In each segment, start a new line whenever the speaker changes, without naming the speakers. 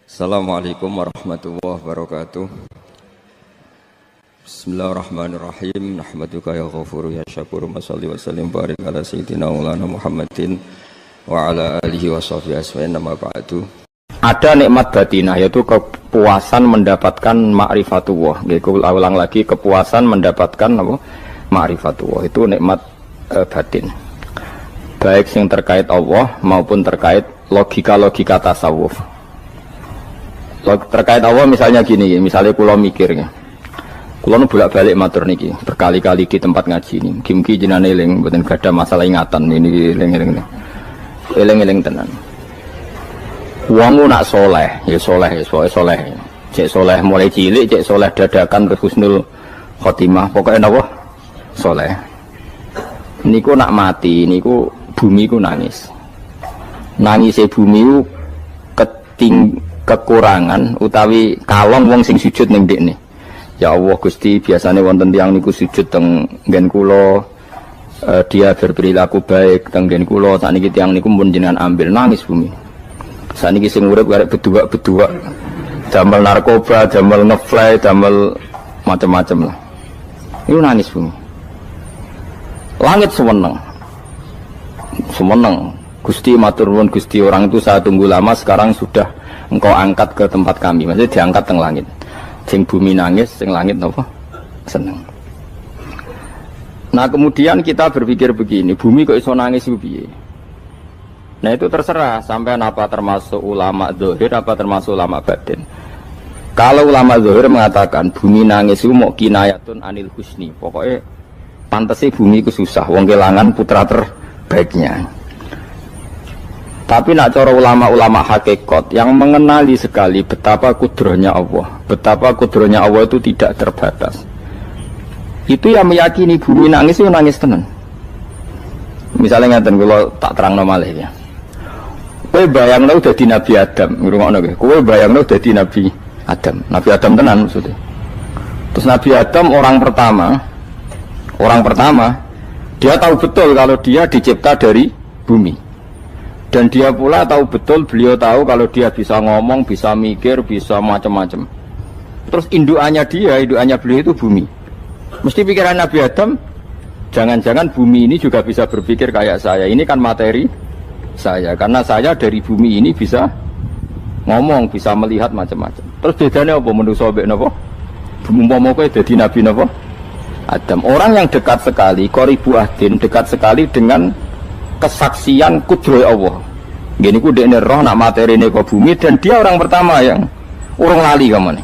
Assalamualaikum warahmatullahi wabarakatuh. Bismillahirrahmanirrahim. Nahmaduka ya ghafuru ya syakuru. Mashalli wa sallim barik ala sayyidina maulana Muhammadin wa ala alihi wa sahbihi asma'in. Nama ba'du.
Ada nikmat batinah, yaitu kepuasan mendapatkan ma'rifatullah. Aku ulang lagi, kepuasan mendapatkan apa? Ma'rifatullah. Itu nikmat batin. Baik yang terkait Allah maupun terkait logika-logika tasawuf. Terkait Allah misalnya gini, misalnya kula mikirnya. Kula nu bolak-balik matur niki, berkali-kali di tempat ngaji ini. Mugi-mugi jenengan eling, mboten gadah masalah ingatan ini eling-eling. Eling-eling tenan. Wong nak soleh, ya soleh, soleh. Cek soleh mulai cilik, cek soleh dadakan terus husnul khotimah. Pokoknya napa? Soleh. Niku nak mati, niku bumi ku nangis. Nangise bumi ku kekurangan utawi kalong wong sing sujud ning ndekne. Ya Allah Gusti, biasane wonten tiyang niku sujud teng nggen kula, dia berperilaku baik teng nggen kula, sakniki tiyang niku mun jenengan ambil, nangis bumi. Sakniki sing urip arek bedua-bedua, damel narkoba, damel ngefly, damel macam-macam lah. Iku nangis bumi. Langit semeneng. Gusti matur nuwun Gusti, orang itu saya tunggu lama, sekarang sudah engkau angkat ke tempat kami, maksudnya diangkat teng langit. Sing bumi nangis, sing langit apa? Seneng. Nah kemudian kita berpikir begini, bumi kok iso nangis piye? Nah itu terserah, sampai apa termasuk ulama zahir, apa termasuk ulama batin. Kalau ulama zahir mengatakan bumi nangis itu mau kinayatun anil husni, pokoknya pantasnya bumi itu susah, wong kelangan putra terbaiknya. Tapi nak cara ulama-ulama hakikat yang mengenali sekali betapa kudrohnya Allah, betapa kudrohnya Allah itu tidak terbatas. Itu yang meyakini bumi nangis itu nangis tenan. Misalnya ngaten kalau tak terang malih ya. Kowe bayangno dadi Nabi Adam, ngrungokno kowe. Kowe bayangno dadi Nabi Adam. Nabi Adam tenan maksudnya. Terus Nabi Adam orang pertama dia tahu betul kalau dia dicipta dari bumi. Dan dia pula tahu betul, beliau tahu kalau dia bisa ngomong, bisa mikir, bisa macam-macam. Terus indukannya beliau itu bumi. Mesti pikiran Nabi Adam, jangan-jangan bumi ini juga bisa berpikir kayak saya. Ini kan materi saya, karena saya dari bumi ini bisa ngomong, bisa melihat macam-macam. Terus bedanya apa? Manusia mbek napa? Umpama kowe dadi Nabi napa? Adam. Orang yang dekat sekali, qoribu ahdin, dekat sekali dengan kesaksian kudroh Allah. Gini ku dekne roh nak materi ini ke bumi, dan dia orang pertama yang urung lali kamane.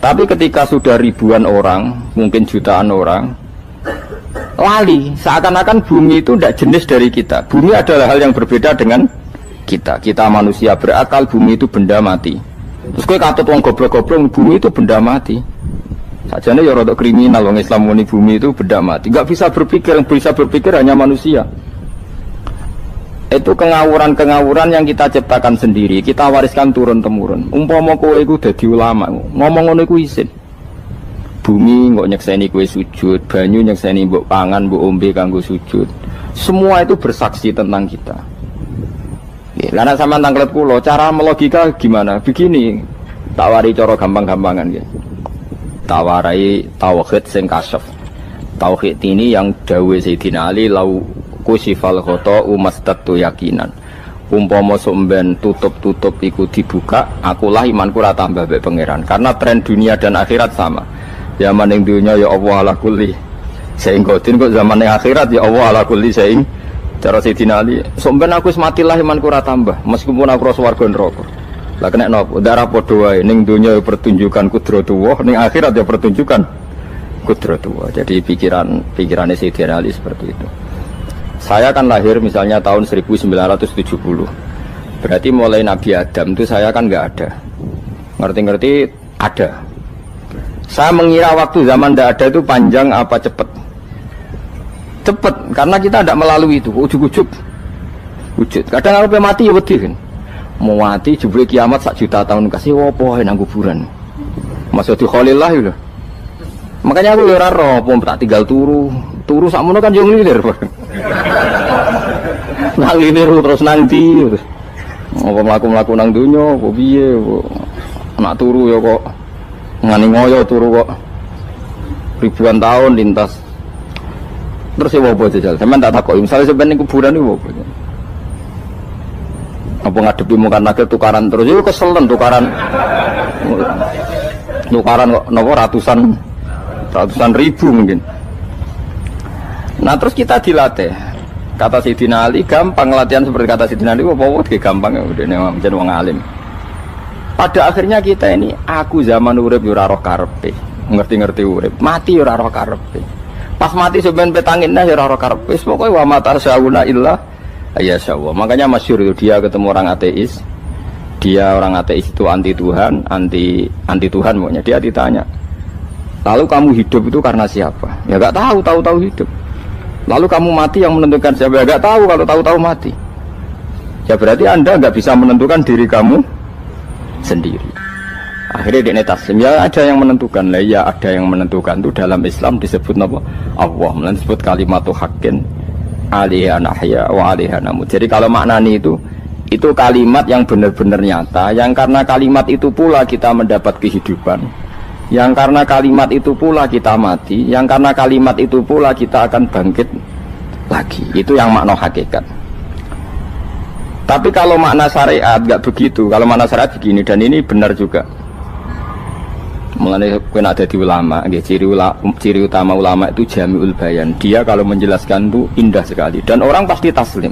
Tapi ketika sudah ribuan orang, mungkin jutaan orang lali, seakan-akan bumi itu tidak jenis dari kita. Bumi adalah hal yang berbeda dengan kita. Kita manusia berakal, bumi itu benda mati. Terus kowe katut wong goblok-goblok, bumi itu benda mati. Sajane ya rada kriminal wong Islam muni bumi itu benda mati. Enggak bisa berpikir, yang bisa berpikir hanya manusia. Itu kengawuran-kengawuran yang kita ciptakan sendiri, kita wariskan turun-temurun. Umpama kowe iku dadi ulama, ngomong ngono iku isin. Bumi kok nyekseni kowe sujud, banyu nyekseni mbok pangan, mbok ombe kanggo sujud. Semua itu bersaksi tentang kita. Nggih, lan nek sampean tanglet kula, cara melogika gimana? Begini, tak wari cara gampang-gampangan nggih. Tak warai tauhid sing kasyaf. Tauhid ini yang dawuh Sayyidina Ali lau kusifal khoto umastatu yakinan. Umpama somben tutup-tutup iku dibuka, akulah imanku ora tambah mbek pangeran. Karena tren dunia dan akhirat sama. Zaman ning dunia ya Allah ala kulli saing qadir, kok zaman ning akhirat ya Allah ala kulli saing. Cara Sayyidina Ali, somben aku wis mati lah imanku ora tambah, meskipun aku ora swarga neraka. Lah kena napa? Darah padha wae, ning dunia ya pertunjukan kudratullah, ning akhirat ya pertunjukan kudratullah. Jadi pikirannya Sayyidina Ali seperti itu. Saya kan lahir misalnya tahun 1970. Berarti mulai Nabi Adam itu saya kan nggak ada. Ngerti-ngerti ada. Saya mengira waktu zaman tidak ada itu panjang apa cepat? Cepat, karena kita tidak melalui itu. Ujuk-ujuk. Wujud. Kadang kalau mati ya wedi kan. Mau mati jebule kiamat 1 juta tahun kasih apa nang kuburan. Masuk di Khalillah itu. Makanya aku ora roh, tak tinggal turu sakmono kan yo nglilir. Nang lilir terus nanti. Apa mlaku-mlaku nang donya apa piye kok nak turu ya kok ngani ngoyo turu kok ribuan tahun lintas. Terus ya apa jajal? Sampeyan tak takoki, misale sampeyan ning kuburan niku apa? Apa ngadepi mukan nakil tukaran terus itu keselen tukaran kok nopo ratusan ribu mungkin. Nah terus kita dilatih. Kata Sayyidina Ali gampang latihan seperti kata Sayyidina Ali apa gampang ya udah menjadi wong alim. Pada akhirnya kita ini aku zaman urip yo ora roh karepe, ngerti-ngerti urip, mati yo ora roh karepe. Pas mati sebenarnya petanginnya yo ora roh karepe, pokoke wa matar sauna illa ya Allah. Makanya masyhur itu dia ketemu orang ateis. Dia orang ateis itu anti Tuhan, anti Tuhan pokoknya. Dia ditanya, lalu kamu hidup itu karena siapa? Ya gak tahu hidup. Lalu kamu mati yang menentukan siapa? Ya gak tahu, kalau tahu mati. Ya berarti Anda gak bisa menentukan diri kamu sendiri. Akhirnya dia taslim. Ya ada yang menentukan lah. Ya ada yang menentukan itu dalam Islam disebut apa? Allah. Disebut kalimatu haqqin alaiha nahya wa alaiha namut. Jadi kalau maknani itu kalimat yang benar-benar nyata, yang karena kalimat itu pula kita mendapat kehidupan, yang karena kalimat itu pula kita mati, yang karena kalimat itu pula kita akan bangkit lagi. Itu yang makna hakikat. Tapi kalau makna syariat gak begitu. Kalau makna syariat begini, dan ini benar juga. Mulanya kena ada di ulama, ciri utama ulama itu jami'ul bayan. Dia kalau menjelaskan itu indah sekali dan orang pasti taslim.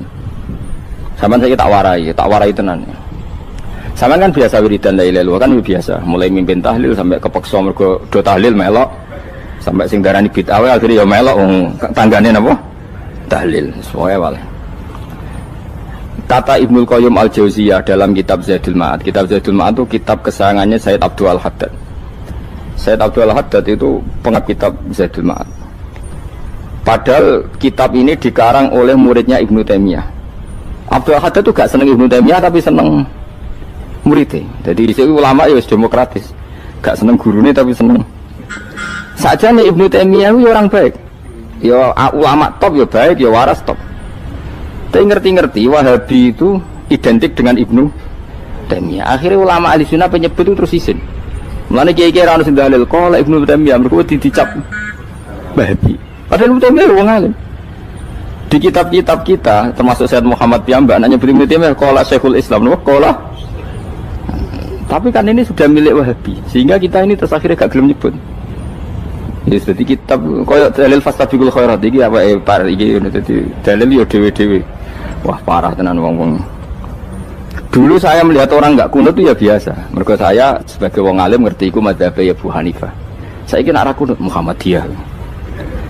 Sama saya tak warai tenan. Sama kan biasa wiridan la ilaha illallah kan biasa, mulai mimpin tahlil sampai kepeksa mergo do tahlil melok, sampai sing darani bid'ah akhirnya ya melok tanggane napa? Tahlil. Semuanya wale. Kata Ibnul Qayyim Al-Jauziyah dalam kitab Zadul Ma'ad. Kitab Zadul Ma'ad itu kitab kesayangannya Sayyid Abdul Al-Haddad. Sayyid Abdul Al-Haddad itu pengarang kitab Zadul Ma'ad. Padahal kitab ini dikarang oleh muridnya Ibnu Taimiyah. Abdul Al-Haddad itu gak seneng Ibnu Taimiyah tapi seneng muridnya. Jadi di sini ulama ya demokratis. Gak seneng gurunya tapi seneng. Saja nih Ibnu Taimiyah itu orang baik. Ya ulama top ya baik, ya waras top. Tapi ngerti-ngerti Wahabi itu identik dengan Ibnu Taimiyah. Akhirnya ulama ahli sunnah penyebut itu terus isin. Mulane kiai-kiai ra ono sing dalil kala Ibnu Taimiyah mergo dicap Wahabi. Padahal Ibnu Taimiyah wong alim. Di kitab-kitab kita termasuk Syekh Muhammad piyambak nanya Ibnu Taimiyah kala Syekhul Islam nopo kala. Tapi kan ini sudah milik Wahabi sehingga kita ini terus akhirnya gak gelem nyebut. Ya jadi kitab koyo dalil fastabiqul khairat iki apa par iki dadi dalil yo dhewe-dhewe. Wah parah tenan wong-wong. Dulu saya melihat orang enggak kunut itu ya biasa. Mergo saya sebagai wong alim ngerti iku madzhab Abu Hanifah. Saiki nek ra kunut Muhammadiyah.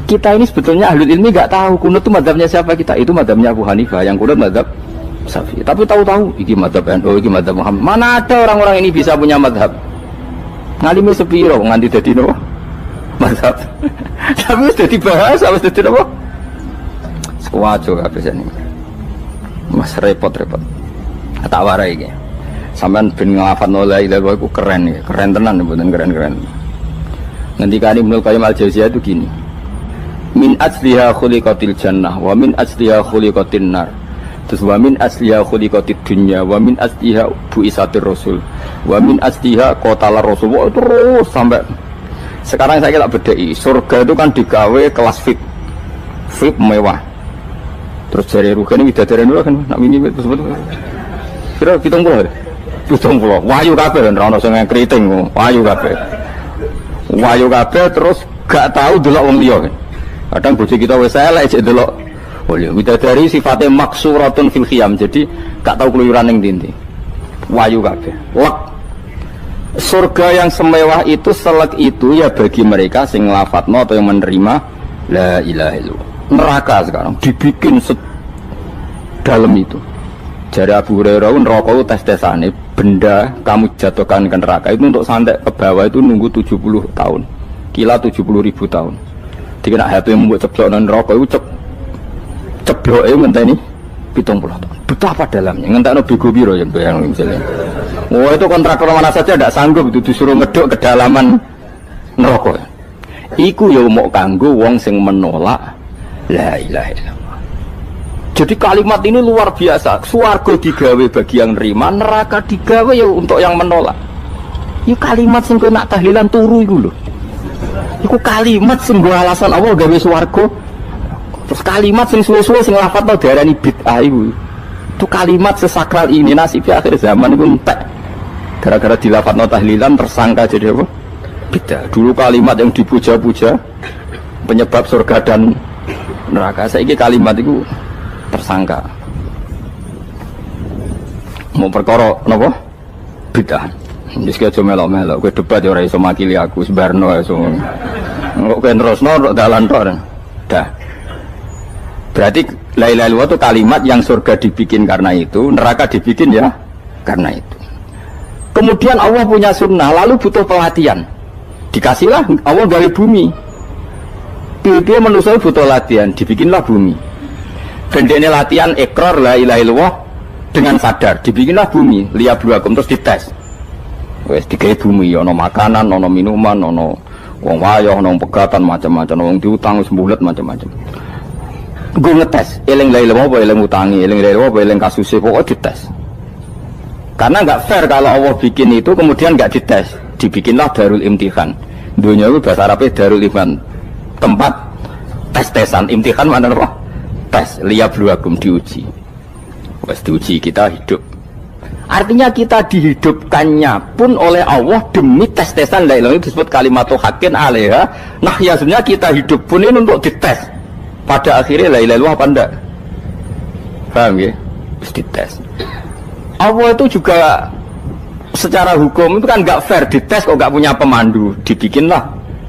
Kita ini sebetulnya ahli ilmi enggak tahu kunut itu madzhabnya siapa kita. Itu madzhabnya Abu Hanifah, yang kunut madzhab Syafi'i. Tapi tahu-tahu iki madzhab NU, iki madzhab Muhammad. Mana ada orang-orang ini bisa punya madzhab? Ngalime sepiro nganti dadi nopo? Madzhab. Tapi wis dadi bahasa, wis dadi nopo? Sekuaco kabeh sene. Mas repot-repot. Tak warai iki. Sampeyan ben nglafadzno la ilaha illallah iku keren ya, keren tenan mboten keren-keren. Ngendikane Ibnu Qayyim Al-Jauziyah itu gini. Min asliha khuliqatil jannah wa min asliha khuliqatin nar. Terus wa min asliha khuliqatid dunya wa min asliha buisatir rasul wa min asliha qatala rasul. Terus sampai sekarang saya tak bedai. Surga itu kan digawe kelas VIP. VIP mewah. Terus jari rugane widadari dulu kan nak mini sebut. Kira 70. 70. Wahyu kabeh ora ono sing kriting, wahyu kabeh. Wahyu kabeh terus gak tahu delok wong liya. Kadang bojo kita wis elek jek delok. Oh iya, widadari sifatnya maksuratun fil khiyam. Jadi gak tahu keluyuran ning ndi. Wahyu kabeh. Lek surga yang semewah itu selek itu ya bagi mereka sing nglafadzno atau yang menerima la ilaha illallah. Neraka sekarang dibikin dalam itu. Jari Abu Hurairah neraka itu tes-tesane benda kamu jatuhkan ke neraka itu untuk santai ke bawah itu nunggu 70 tahun. Kila 70.000 tahun. Dikena HP yang membuat ceblok dan neraka itu ceblok itu ngenteni 70 tahun. Betapa dalamnya ngentekno bego piro ya bayang misalnya. Oh itu kontraktor mana saja tidak sanggup itu disuruh ngeduk kedalaman neraka. Iku ya mau kanggo wong sing menolak la ilaha illallah. Jadi kalimat ini luar biasa. Swarga digawe bagi yang nerima, neraka digawe ya untuk yang menolak. Ya kalimat sing kowe nak tahlilan turu iku lho. Iku kalimat sing nggo alasan Allah gawe swarga. Terus kalimat sing suwe-suwe sing lafadzno diarani bid'ah iku. Itu kalimat sesakral ini nasibnya akhir zaman iku entek. Gara-gara dilafadzno tahlilan tersangka jadi apa? Bid'ah. Dulu kalimat yang dipuja-puja penyebab surga dan neraka. Saiki kalimat itu tersangka. Mau perkara napa? Bid'ah. Wis aja melok-melok, kowe debat ya ora iso makili aku, sebarno iso. Kok kowe terusno dalan tok. Dah. Berarti la ilaha illallah itu kalimat yang surga dibikin karena itu, neraka dibikin ya karena itu. Kemudian Allah punya sunnah, lalu butuh pelatihan. Dikasihlah Allah dari bumi. Dia manusia butuh latihan, dibikinlah bumi. Dan ini latihan ikrar la ilaha illallah dengan sadar, dibikinlah bumi, liyabluwakum terus dites. Wes digawe bumi, ono makanan, ono minuman, ono wong wayah, ono pegatan macam-macam, wong diutang wis mbulet macam-macam. Gue ngetes, eling la ilaha apa eling utangi, eling la ilaha apa eling kasuse, pokoknya dites. Karena nggak fair kalau Allah bikin itu kemudian nggak dites, dibikinlah darul imtihan. Dunia itu bahasa Arabnya darul imtihan, tempat tes-tesan. Imtihan mana apa? Tes, liyabluwakum, diuji. Wes diuji kita hidup. Artinya kita dihidupkannya pun oleh Allah demi tes-tesan la ilaha itu disebut kalimatu haqqin alaiha. Nah ya sebenarnya kita hidup pun ini untuk dites. Pada akhirnya la ilaha illallah apa enggak? Paham ya? Terus dites. Allah itu juga secara hukum itu kan nggak fair, dites kok nggak punya pemandu, dibikinlah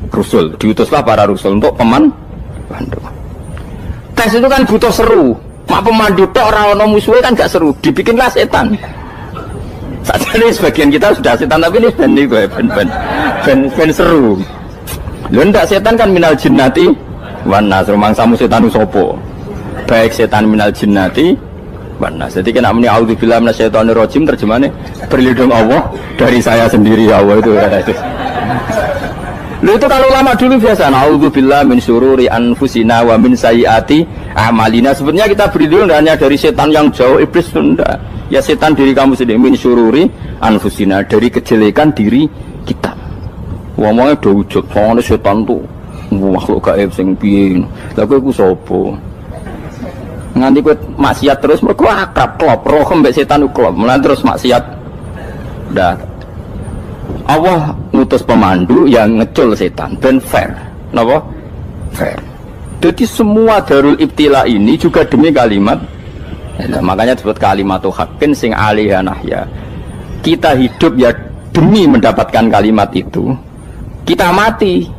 Rasul, diutuslah para Rasul untuk pemandu. Tes itu kan butuh seru, mak pemandu tok ora ono musuhe kan gak seru, dibikinlah setan. Saat ini sebagian kita sudah setan tapi ini ben seru. Lho ndak setan kan minal jinnati wan nas, rumangsamu setan usopo. Baik setan minal jinnati wan nas. Jadi kena muni auzubillahi minasyaitonir rajim terjemahnya berlindung Allah dari saya sendiri ya Allah itu kata itu. Lho itu kalau lama dulu biasa auzubillahi min syururi anfusina wa min sayyiati a'malina. Sebenarnya kita berlindung hanya dari setan yang jauh, iblis itu enggak. Ya setan diri kamu sendiri, min syururi anfusina, dari kejelekan diri kita. Ngomongnya do wujud, soalnya setan tuh makhluk gaib sing piye. Lah kowe iku sapa? Nganti kowe maksiat terus mergo akrab klop, roh mbek setan klop. Mulane terus maksiat. Dah. Allah ngutus pemandu yang ngecul setan ben fair. Napa? Fair. Jadi semua darul ibtila ini juga demi kalimat. Nah, makanya disebut kalimatu haqqin sing alaiha nahya. Kita hidup ya demi mendapatkan kalimat itu. Kita mati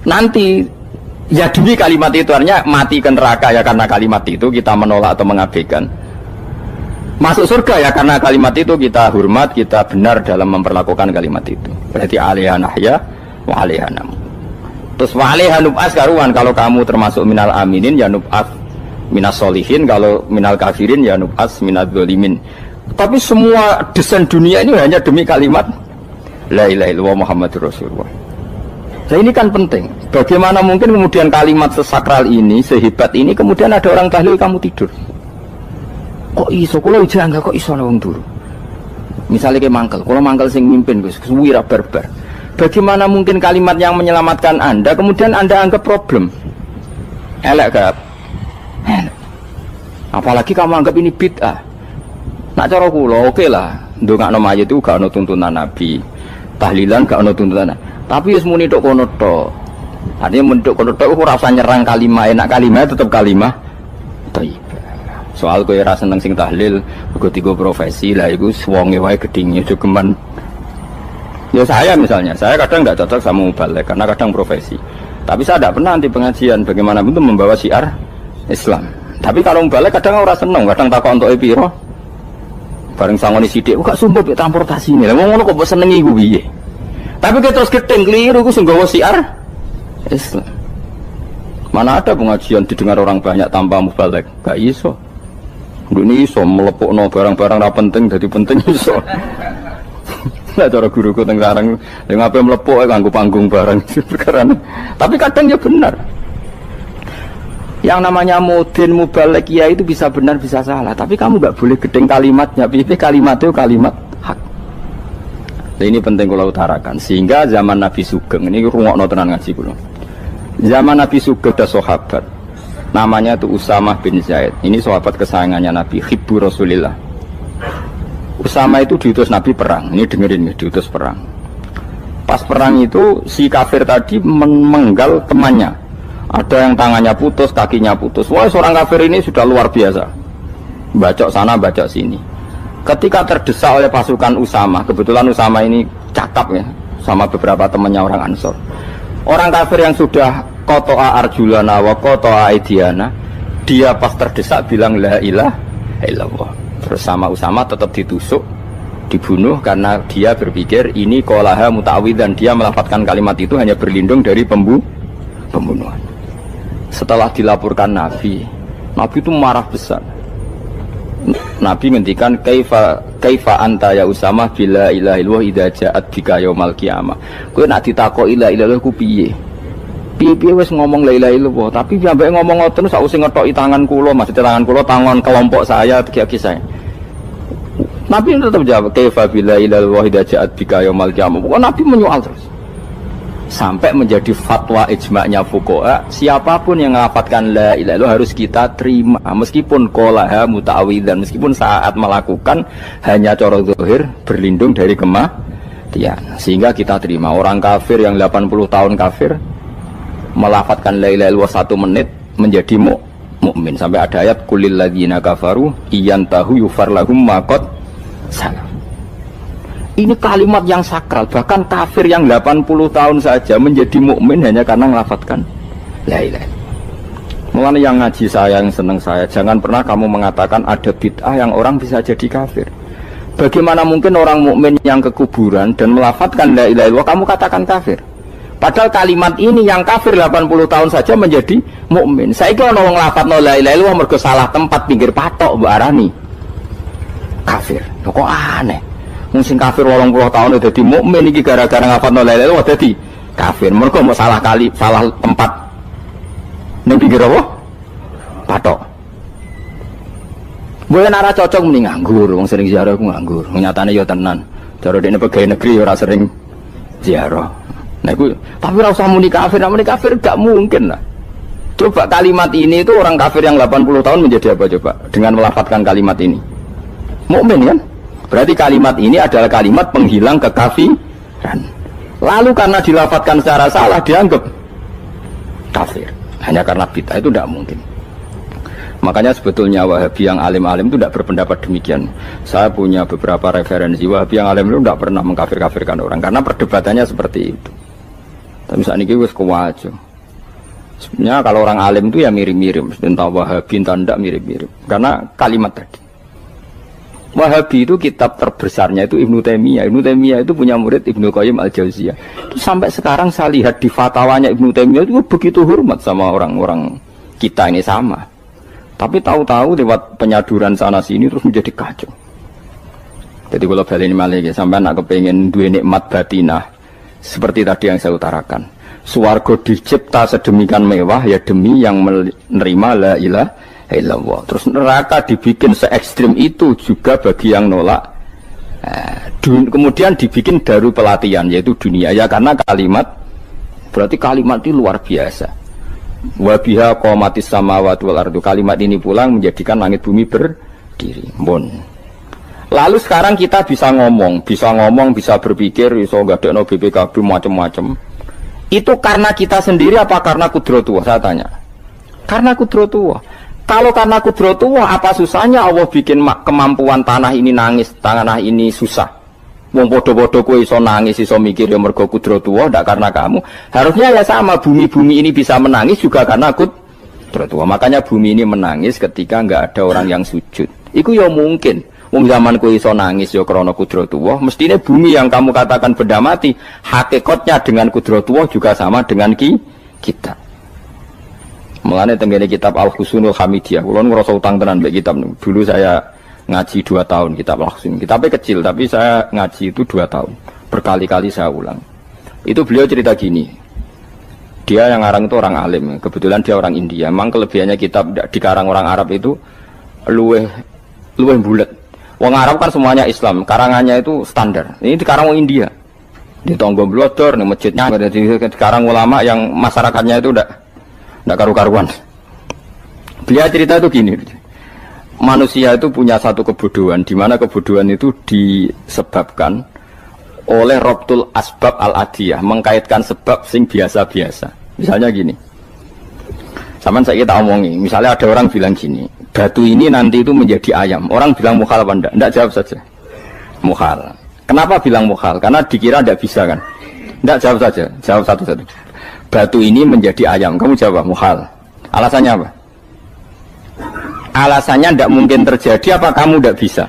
nanti ya demi kalimat itu, artinya mati ke neraka ya karena kalimat itu kita menolak atau mengabaikan. Masuk surga ya karena kalimat itu kita hormat, kita benar dalam memperlakukan kalimat itu. Berarti alaiha nahya wa alaiha nam. Terus wa alaiha nub'as karuan, kalau kamu termasuk minal aminin ya nub'as minas solihin, kalau minal kafirin ya nub'as minal zalimin. Tapi semua desain dunia ini hanya demi kalimat la ilaha illallah Muhammadur Rasulullah. Nah ini kan penting. Bagaimana mungkin kemudian kalimat sesakral ini, sehebat ini, kemudian ada orang tahlil kamu tidur? Kok iso? Kalau jangga kok iso wong turu? Misalnya kayak mangkel, kalau mangkel sing mimpin Gus, suwira barbar. Bagaimana mungkin kalimat yang menyelamatkan Anda kemudian Anda anggap problem? Elek gak? Apalagi kamu anggap ini bid'ah. Nak cara kula oke lah, ndongakno mayit itu gak ono tuntunan Nabi. Tahlilan gak ono tuntunan. Tapi wis muni tok kono tok. Artinya menduk kono tok ora usah nyerang kalimah, enak kalimah tetap kalimah thayyibah. Soal kowe ora seneng sing tahlil, mergo tiga profesi lah iku wonge wae gedhinge jogeman. Ya saya misalnya, saya kadang nggak cocok sama mubalek karena kadang profesi. Tapi saya tidak pernah anti pengajian bagaimana untuk membawa syiar Islam. Tapi kalau mubalek kadang orang seneng, kadang takut untuk epiro. Bareng sangoni sidik, kok sumpah be transportasi ini. Lah ngono kok mbok senengi iku piye? Tapi kita terus gedeng keliru ku sing gawa syiar Islam. Mana ada pengajian didengar orang banyak tanpa mubalek? Gak iso. Ini iso melepukno barang-barang ra penting dadi penting iso. Lah cara guruku teng sareng yang ngapain melepuk nganggo panggung barang perkara. Tapi kadang ya benar. Yang namanya mudin mubalek ya itu bisa benar bisa salah, tapi kamu nggak boleh gedeng kalimatnya. Kalimat itu kalimat hak. Nah, ini penting kalau utarakan. Sehingga zaman Nabi Sugeng ini rungokno tenan ngaji kula. Zaman Nabi Sugeng ada sahabat namanya itu Usamah bin Zaid. Ini sahabat kesayangannya Nabi, hibbu Rasulillah. Usamah itu diutus Nabi perang. Ini dengerin ya, diutus perang. Pas perang itu si kafir tadi menggal temannya. Ada yang tangannya putus, kakinya putus. Wah, seorang kafir ini sudah luar biasa. Bacok sana, bacok sini. Ketika terdesak oleh pasukan Usamah, kebetulan Usamah ini cakap ya, sama beberapa temannya orang Ansor. Orang kafir yang sudah koto'a arjulana wa koto'a aidiana, dia pas terdesak bilang la ilaha illallah. Terus sama Usamah tetap ditusuk, dibunuh karena dia berpikir ini qolaha muta'awid, dan dia melafadzkan kalimat itu hanya berlindung dari pembunuhan. Setelah dilaporkan Nabi itu marah besar. Nabi ngendikan kaifa anta ya Usamah bila ilaha illallah idza ja'at bika yaumal qiyamah. Kowe nak ditakoki la ilaha illallah ku piye? Piye wis ngomong la ilaha illallah, tapi sampai ngomong ngoten sak usih ngetoki tangan kula, maksud tangan kula tangan kelompok saya, kaki saya. Nabi tetap jawab kaifa bila ilaha illallah idza ja'at bika yaumal qiyamah. Nabi menyoal terus. Sampai menjadi fatwa ijma'nya fuqaha, siapapun yang melafatkan la ilaha illallah harus kita terima, meskipun qolaha muta'awidzan, meskipun saat melakukan hanya cara zahir berlindung dari kematian, sehingga kita terima. Orang kafir yang 80 tahun kafir melafatkan la ilaha illallah 1 menit menjadi mukmin. Sampai ada ayat kulil ladzina kafaru iyantahu yufar lahum ma qad salam. Ini kalimat yang sakral, bahkan kafir yang 80 tahun saja menjadi mukmin hanya karena melafatkan la ilaha. Mulanya yang ngaji saya, yang senang saya, jangan pernah kamu mengatakan ada bid'ah yang orang bisa jadi kafir. Bagaimana mungkin orang mukmin yang ke kuburan dan melafatkan la ilaha illallah kamu katakan kafir? Padahal kalimat ini yang kafir 80 tahun saja menjadi mukmin. Saiki ana wong nglafatno la ilaha illallah mergo salah tempat pinggir patok mbok arani kafir. Kok aneh. Mungkin kafir 80 tahun udah dadi mukmin iki gara-gara nglafatno la ilaha illallah dadi kafir. Mergo mau salah tempat ning pinggir apa? Patok. Boleh nara cocok mending nganggur, wong sering ziarah ku nganggur. Nyatane ya tenan. Cara dekne pegawai negeri ora sering ziarah. Nah itu, tapi ora usah muni kafir gak mungkin lah. Coba kalimat ini itu orang kafir yang 80 tahun menjadi apa coba? Dengan melafadzkan kalimat ini. Mukmin kan? Berarti kalimat ini adalah kalimat penghilang kekafiran. Lalu karena dilafadzkan secara salah dianggap kafir. Hanya karena bid'ah itu tidak mungkin. Makanya sebetulnya Wahabi yang alim-alim itu tidak berpendapat demikian. Saya punya beberapa referensi Wahabi yang alim itu tidak pernah mengkafir-kafirkan orang karena perdebatannya seperti itu. Tapi saat ini wis kuwajo. Sebenarnya kalau orang alim itu ya mirip-mirip, entah Wahabi entah tidak mirip-mirip. Karena kalimat tadi. Wahabi itu kitab terbesarnya itu Ibnu Taimiyah. Ibnu Taimiyah itu punya murid Ibnu Qayyim Al-Jauziyah. Itu sampai sekarang saya lihat di fatwanya Ibnu Taimiyah itu begitu hormat sama orang-orang kita ini sama. Tapi tahu-tahu lewat penyaduran sana sini terus menjadi kacau. Jadi kalau balik ini malah sampai nak kepengen dua nikmat batinah seperti tadi yang saya utarakan. Swarga dicipta sedemikian mewah ya demi yang menerima la ilaha illallah. Terus neraka dibikin se ekstrim itu juga bagi yang nolak. Kemudian dibikin daru pelatihan yaitu dunia ya karena kalimat berarti kalimat itu luar biasa. Wa biha qamatis samawati wal ardu. Kalimat ini pulang menjadikan langit bumi berdiri. Bon. Lalu sekarang kita bisa ngomong, bisa berpikir, bisa ngadekno BPKB macam-macam. Itu karena kita sendiri apa karena kudratullah? Saya tanya. Karena kudratullah. Kalau karena kudratullah, apa susahnya Allah bikin kemampuan tanah ini nangis, tanah ini susah. Wong podo-podo kowe iso nangis, iso mikir ya mergo kudratullah, ndak karena kamu. Harusnya ya sama, bumi-bumi ini bisa menangis juga karena kudratullah. Makanya bumi ini menangis ketika enggak ada orang yang sujud. Iku ya mungkin. Wong zaman kowe iso nangis ya krana kudratullah, mestine bumi yang kamu katakan benda mati, hakikatnya dengan kudratullah juga sama dengan kita. Mulane tenggene kitab Al-Husunul Hamidiyah, kula ngrasa utang tenan mbek kitab. Dulu saya ngaji 2 tahun kitab Al-Husun. Kitabnya kecil tapi saya ngaji itu 2 tahun. Berkali-kali saya ulang. Itu beliau cerita gini. Di Dia yang ngarang itu orang alim, kebetulan dia orang India. Memang kelebihannya kitab dikarang orang Arab itu luweh bulat. Wong Arab kan semuanya Islam, karangannya itu standar. Ini dikarang orang India. Di Tonggo Blodor, di masjidnya, dikarang ulama yang masyarakatnya itu udah karu-karuan. Beliau cerita itu gini, manusia itu punya satu kebodohan, di mana kebodohan itu disebabkan oleh robtul asbab al-adiyah, mengkaitkan sebab sing biasa-biasa. Misalnya gini, sama saya kita omongi, misalnya ada orang bilang gini, batu ini nanti itu menjadi ayam. Orang bilang mukhal apa enggak? Enggak, jawab saja. Mukhal. Kenapa bilang mukhal? Karena dikira enggak bisa kan? Enggak, jawab saja. Jawab satu-satu. Batu ini menjadi ayam. Kamu jawab mukhal. Alasannya apa? Alasannya enggak mungkin terjadi apa kamu enggak bisa?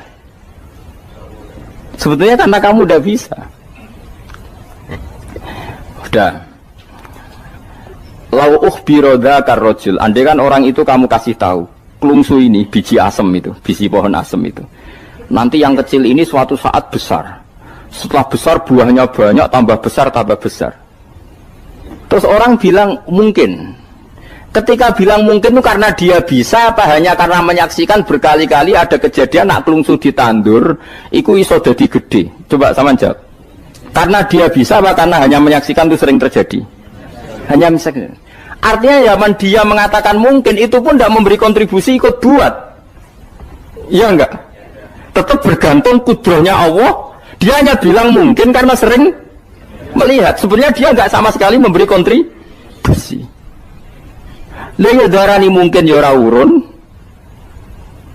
Sebetulnya karena kamu udah bisa. Udah. Lau ukhbiro dzakar rajul. Andai kan orang itu kamu kasih tahu, klungsu ini biji asem itu, biji pohon asem itu. Nanti yang kecil ini suatu saat besar. Setelah besar buahnya banyak, tambah besar, tambah besar. Terus orang bilang mungkin. Ketika bilang mungkin itu karena dia bisa apa hanya karena menyaksikan berkali-kali ada kejadian nak klungsu ditandur iku iso dadi gede. Coba sama jawab. Karena dia bisa apa karena hanya menyaksikan itu sering terjadi? Hanya misalnya. Artinya zaman dia mengatakan mungkin itu pun tidak memberi kontribusi ikut buat. Iya enggak? Tetap bergantung kudrahnya Allah. Dia hanya bilang mungkin karena sering melihat. Sebenarnya dia enggak sama sekali memberi kontribusi. Lha darani mungkin ya ora urun.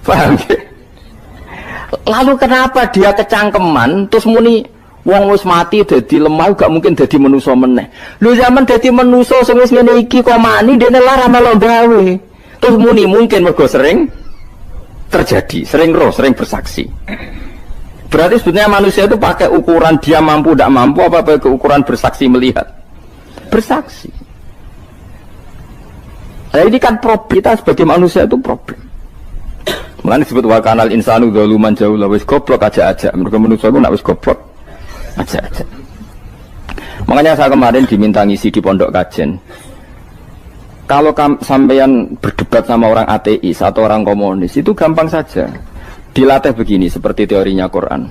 Paham ya? Lalu kenapa dia kecangkeman terus muni wong wis mati dadi lemah gak mungkin dadi manusa meneh. Lho zaman dadi manusa sing wis ngene iki kok mani dene lara melo gawe. Terus muni mungkin mergo sering terjadi, sering roh, sering bersaksi. Berarti sebetulnya manusia itu pakai ukuran dia mampu tidak mampu apa pakai ukuran bersaksi melihat? Bersaksi. Nah ini kan problem kita sebagai manusia itu problem. Makanya disebut wa kanal insanu dzaluman jahula wis goblok aja-aja. Mergo manusia itu nak wis goblok aja-aja. Makanya saya kemarin diminta ngisi di pondok kajen. Kalau sampean berdebat sama orang ateis atau orang komunis itu gampang saja. Dilatih begini seperti teorinya Quran.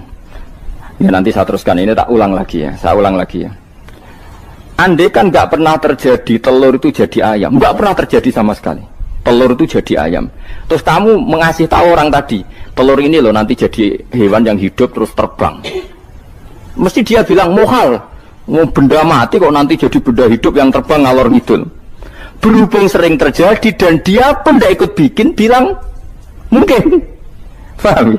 Ya nanti saya teruskan ini tak ulang lagi ya. Saya ulang lagi ya. Andai kan nggak pernah terjadi telur itu jadi ayam, nggak pernah terjadi sama sekali. Telur itu jadi ayam. Terus kamu mengasih tahu orang tadi, telur ini loh nanti jadi hewan yang hidup terus terbang. Mesti dia bilang mohal, mau benda mati kok nanti jadi benda hidup yang terbang ngalor ngidul. Berhubung sering terjadi dan dia pun tidak ikut bikin, bilang mungkin. Paham?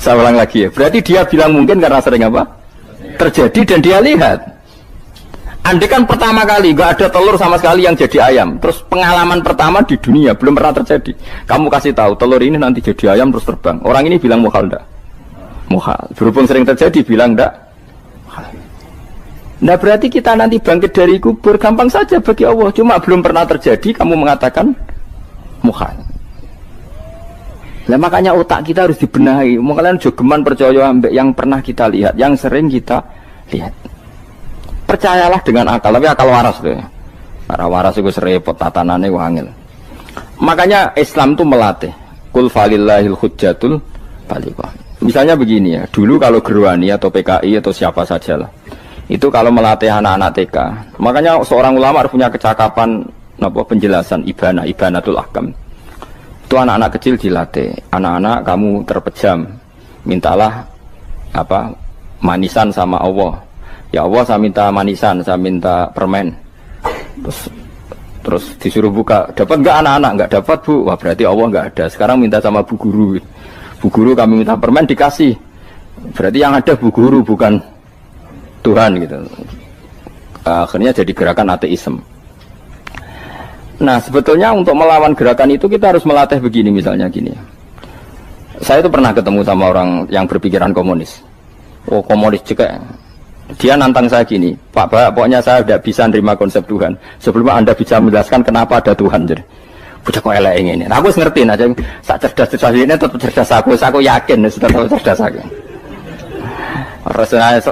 Saya ulang lagi ya. Berarti dia bilang mungkin karena sering apa? Terjadi dan dia lihat. Andai kan pertama kali nggak ada telur sama sekali yang jadi ayam, terus pengalaman pertama di dunia belum pernah terjadi. Kamu kasih tahu telur ini nanti jadi ayam terus terbang. Orang ini bilang mukhal enggak? Mukhal. Berhubung sering terjadi bilang enggak? Nah berarti kita nanti bangkit dari kubur gampang saja bagi Allah. Cuma belum pernah terjadi kamu mengatakan mukhal. Nah makanya otak kita harus dibenahi. Makanya jogeman percaya ambek yang pernah kita lihat, yang sering kita lihat. Percayalah dengan akal, tapi akal waras tuh. Karena waras itu serepot tatanannya wangil. Makanya Islam itu melatih. Kul falillahil hujjatul balighah. Misalnya begini ya, dulu kalau Gerwani atau PKI atau siapa sajalah, itu kalau melatih anak-anak TK, makanya seorang ulama harus punya kecakapan penjelasan ibanatul ahkam. Itu anak-anak kecil dilatih. Anak-anak kamu terpejam, mintalah manisan sama Allah. Ya Allah saya minta manisan, saya minta permen. Terus disuruh buka, dapat enggak anak-anak? Enggak dapat bu, wah berarti Allah enggak ada. Sekarang minta sama bu guru. Bu guru kami minta permen dikasih. Berarti yang ada bu guru bukan Tuhan gitu. Akhirnya jadi gerakan ateisme. Nah sebetulnya untuk melawan gerakan itu kita harus melatih begini misalnya gini. Saya itu pernah ketemu sama orang yang berpikiran komunis. Oh komunis juga. Dia nantang saya gini, Pak, pokoknya saya tidak bisa nerima konsep Tuhan sebelum Anda bisa menjelaskan kenapa ada Tuhan. Jadi, bocah kok elek ini. Nah, aku ngerti aja, sak cerdas ini tetap cerdas aku yakin tetap cerdas aku. Rasanya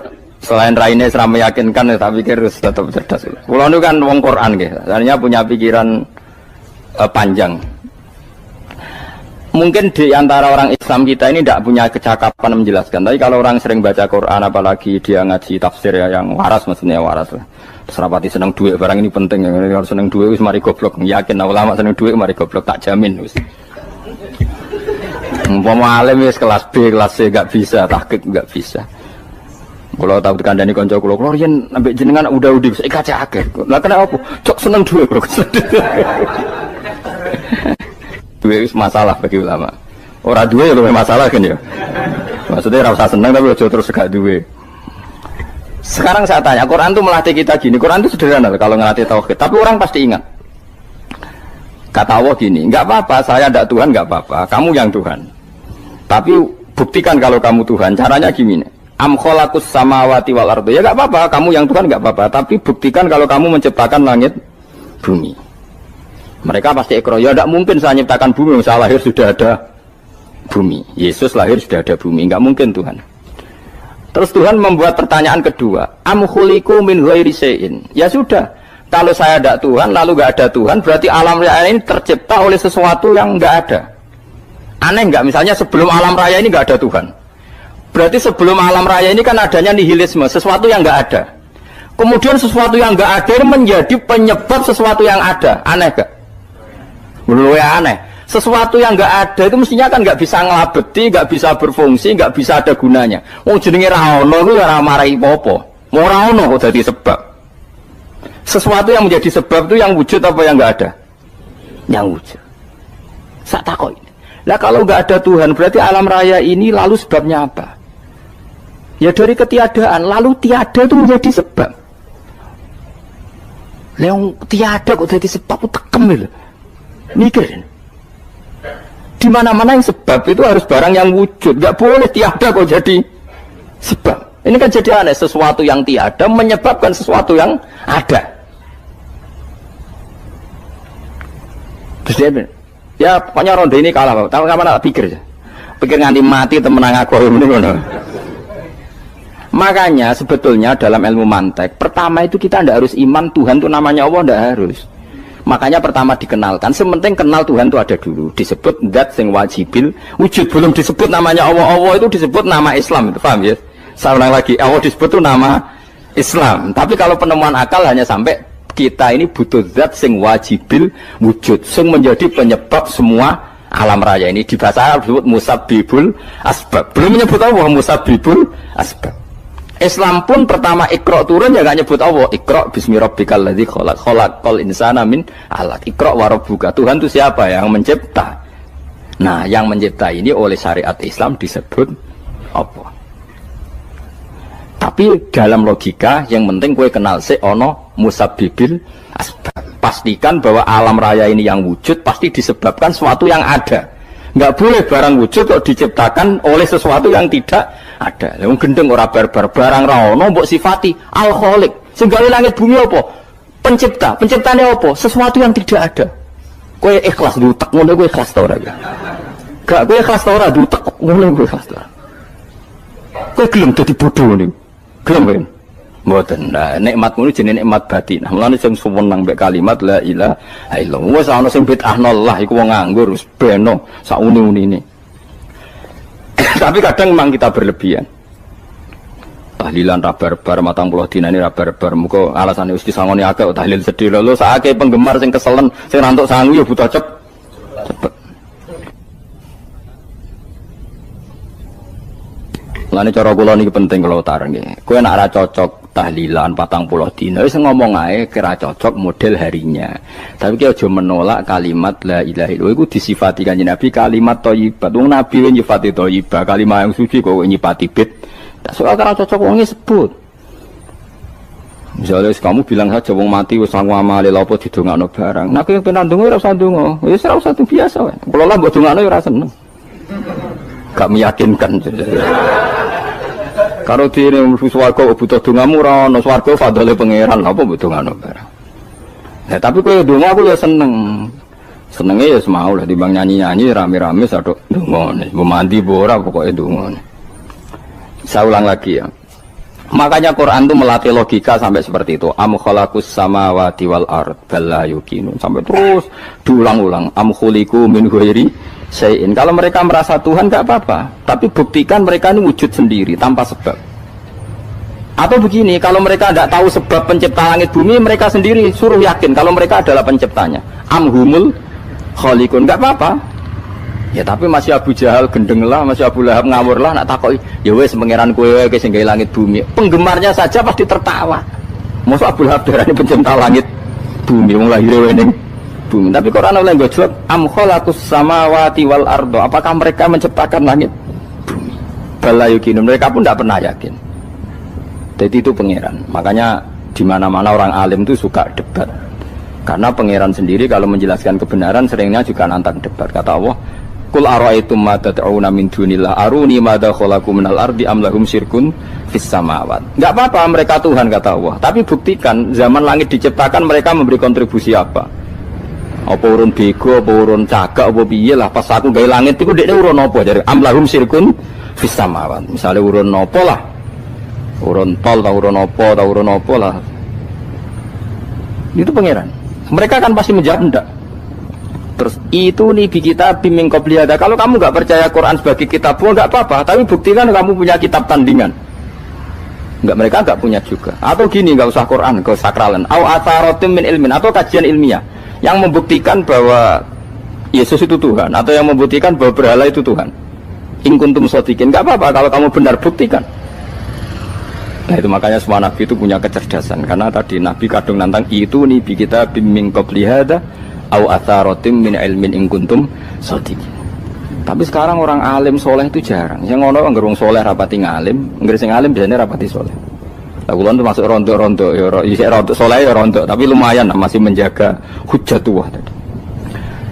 Selain raine seram meyakinkan, tapi harus tetap cerdas. Kulo nu kan wong Quran nggih, artinya punya pikiran panjang. Mungkin di antara orang Islam kita ini tidak punya kecakapan menjelaskan. Tapi kalau orang sering baca Quran, apalagi dia ngaji tafsir ya, yang waras maksudnya waras lah. Terus rapati seneng duit, barang ini penting. Kalau seneng duit, wis mari goblok. Yakin ulama seneng duit, mari goblok, tak jamin. Umpama alim wis kelas B, kelas C gak bisa, tahqiq gak bisa. Kalau tahu kandhani kanca kula yen ambek jenengan udah saya kaca akeh. Lah kena apa? Cok seneng duwe kok. Duwe masalah bagi ulama. Ora duwe ya masalah kan ya. Maksudnya ora usah seneng tapi aja terus gak duwe. Sekarang saya tanya, Quran itu melatih kita gini. Quran itu sederhana kalau ngelatih tauhid, tapi orang pasti ingat. Kata Allah gini, enggak apa-apa, saya ndak Tuhan enggak apa-apa, kamu yang Tuhan. Tapi buktikan kalau kamu Tuhan. Caranya gini. Am khalaqus samawati wal ardi. Ya enggak apa-apa, kamu yang Tuhan enggak apa-apa, tapi buktikan kalau kamu menciptakan langit bumi. Mereka pasti ikrar, ya enggak mungkin saya menciptakan bumi, saya lahir sudah ada bumi. Yesus lahir sudah ada bumi, enggak mungkin Tuhan. Terus Tuhan membuat pertanyaan kedua, am khuliqu min ghairi syai'in. Ya sudah, kalau saya enggak Tuhan lalu enggak ada Tuhan, berarti alam raya ini tercipta oleh sesuatu yang enggak ada. Aneh enggak? Misalnya sebelum alam raya ini enggak ada Tuhan. Berarti sebelum alam raya ini kan adanya nihilisme, sesuatu yang enggak ada. Kemudian sesuatu yang enggak ada ini menjadi penyebab sesuatu yang ada. Aneh enggak? Menurut saya aneh. Sesuatu yang enggak ada itu mestinya kan enggak bisa ngelabeti, enggak bisa berfungsi, enggak bisa ada gunanya. Wong jenenge ra ono kuwi ora marai apa-apa. Ora ono kok dadi sebab. Sesuatu yang menjadi sebab itu yang wujud apa yang enggak ada? Yang wujud. Sak takok ini. Lah kalau enggak ada Tuhan berarti alam raya ini lalu sebabnya apa? Ya dari ketiadaan, lalu tiada itu menjadi sebab. Yang tiada kok jadi sebab itu tekem lho. Mikir. Di mana-mana yang sebab itu harus barang yang wujud, enggak boleh tiada kok jadi sebab. Ini kan jadi aneh, sesuatu yang tiada menyebabkan sesuatu yang ada. Terus dia bilang, ya pokoknya ronde ini kalah, Pak. Tahu kapan tak pikir aja. Pikir nganti mati temenang aku ini ngono. Makanya sebetulnya dalam ilmu mantek, pertama itu kita tidak harus iman Tuhan itu namanya Allah, tidak harus. Makanya pertama dikenalkan, sementing kenal Tuhan itu ada dulu. Disebut zat sing wajibil wujud, belum disebut namanya Allah. Allah itu disebut nama Islam, itu paham ya? Saya ulang lagi, Allah disebut itu nama Islam. Tapi kalau penemuan akal hanya sampai kita ini butuh zat sing wajibil wujud, sing menjadi penyebab semua alam raya ini. Di bahasa Arab disebut musabbibul asbab. Belum menyebut Allah musabbibul asbab. Islam pun pertama Iqra turun ya gak nyebut Allah. Iqra bismi rabbikal ladzi khalaq, khalaqal insana min 'alaq. Iqra wa rabbuka. Tuhan itu siapa? Yang mencipta. Nah, yang mencipta ini oleh syariat Islam disebut apa? Tapi dalam logika yang penting kowe kenal sik ana musabbibil asbab. Pastikan bahwa alam raya ini yang wujud pasti disebabkan sesuatu yang ada. Enggak boleh barang wujud kok diciptakan oleh sesuatu yang tidak ada. Wong gendeng ora barbar, barang ra ono mbok sifati al-khaliq. Sing gawe langit bumi apa? Pencipta. Penciptane apa? Sesuatu yang tidak ada. Kowe ikhlas dutek ngono kowe ikhlas ta ora ya? Gak kowe ikhlas ta ora dutek ngono kowe ikhlas ta. Kowe gelem dadi bodho niku. Gelem kowe. Mboten. Nah, nikmat ngono jenenge nikmat batin. Nah, mulane sing suwenang mbek kalimat la ilaha illallah. Wis ana sing bid'ahno Allah iku wong nganggur wis beno sak uni-unine. Tapi kadang memang kita berlebihan. Tahlilan rabar-bar matang puluh dina ini rabar-bar muga alasane wis disangoni akeh tahlil sedih lho sakake penggemar sing keselen sing rantuk sangu ya butuh cepet. Lane cara kula niki penting kula utar nggih. Kowe nek ora cocok tahlilan 40 dina wis ngomong ae kira cocok model harinya. Tapi ki aja menolak kalimat la ilaha illallah iku disifati Kanjeng Nabi kalimat thayyibat. Wong Nabi wis nyifati thayyibah, kalimat yang suci kok nyifati bid. Tak soal kira cocok wong sebut. Misalnya kamu bilang saja wong mati wis sangu amale lha apa didongakno barang. Nek kowe pengen ndonga ora usah ndonga. Wis ora usah biasa wae. Kula lah mbok dongakno ya ora seneng. Gak meyakinkan. Kalau diri swarga butuh dongamu ora ono swarga fadhole pangeran apa mbok dongano barang. Nah, tapi kowe donga aku ya seneng. Senenge ya semau lah timbang nyanyi-nyanyi rame-rame sadok donga. Mbok mandi mbok ora pokoke donga. Saya ulang lagi ya. Makanya Quran itu melatih logika sampai seperti itu. Am khalaqus samawati wal ard bal la yuqinun. Sampai terus diulang-ulang. Am khuliqu min ghairi syai'in. Kalau mereka merasa Tuhan enggak apa-apa, tapi buktikan mereka ini wujud sendiri tanpa sebab. Atau begini, kalau mereka tidak tahu sebab pencipta langit bumi, mereka sendiri suruh yakin kalau mereka adalah penciptanya. Am humul khaliqun, enggak apa-apa. Ya tapi masih Abu Jahal gendeng lah, masih Abu Lahab ngawur lah, nak takoki, ya wes pangeran kowe wae sing gawe langit bumi. Penggemarnya saja pasti tertawa. Mosok Abu Lahab darane pencipta langit bumi, wong lahir ning bumi. Tapi Quran oleh nggo jawab, am khalaqus samawati wal ardo. Apakah mereka menciptakan langit bumi? Bala yuqinun, mereka pun tidak pernah yakin. Jadi itu pangeran. Makanya di mana-mana orang alim itu suka debat. Karena pangeran sendiri kalau menjelaskan kebenaran seringnya juga nantang debat. Kata Allah, Qul ara'aytum ma tad'una min dunillah aruni madza khalaqu minal ardi am lahum syirkun fis samawat. Enggak apa-apa mereka Tuhan kata Allah, tapi buktikan zaman langit diciptakan mereka memberi kontribusi apa? Apa urun bego, apa urun cagak, apa piye lah pas aku gawe langit iku dekne urun apa jare am lahum syirkun fis samawat. Misale urun apa lah? Urun tol ta urun apa lah. Itu pangeran. Mereka kan pasti menjawab enggak. Terus itu nih kita bimbing qobliyada. Kalau kamu nggak percaya Quran sebagai kitab, nggak apa-apa. Tapi buktikan kamu punya kitab tandingan. Nggak, mereka nggak punya juga. Atau gini, nggak usah Quran, nggak usah sakralan. Au atharotim min ilmin, atau kajian ilmiah yang membuktikan bahwa Yesus itu Tuhan, atau yang membuktikan bahwa berhala itu Tuhan. In kuntum shodiqin, nggak apa-apa kalau kamu benar buktikan. Nah itu makanya semua nabi itu punya kecerdasan. Karena tadi nabi kadung nantang itu nih kita bimbing qobliyada au atharatim min ilmin in kuntum shodiqin. Tapi sekarang orang alim soleh itu jarang. Yang ngono anggar wong soleh rapati ngalim, anggar sing alim biasanya rapati soleh. Lah kula termasuk rontok-rontok ya rontok soleh ya rontok, tapi lumayan masih menjaga hujjatullah tadi.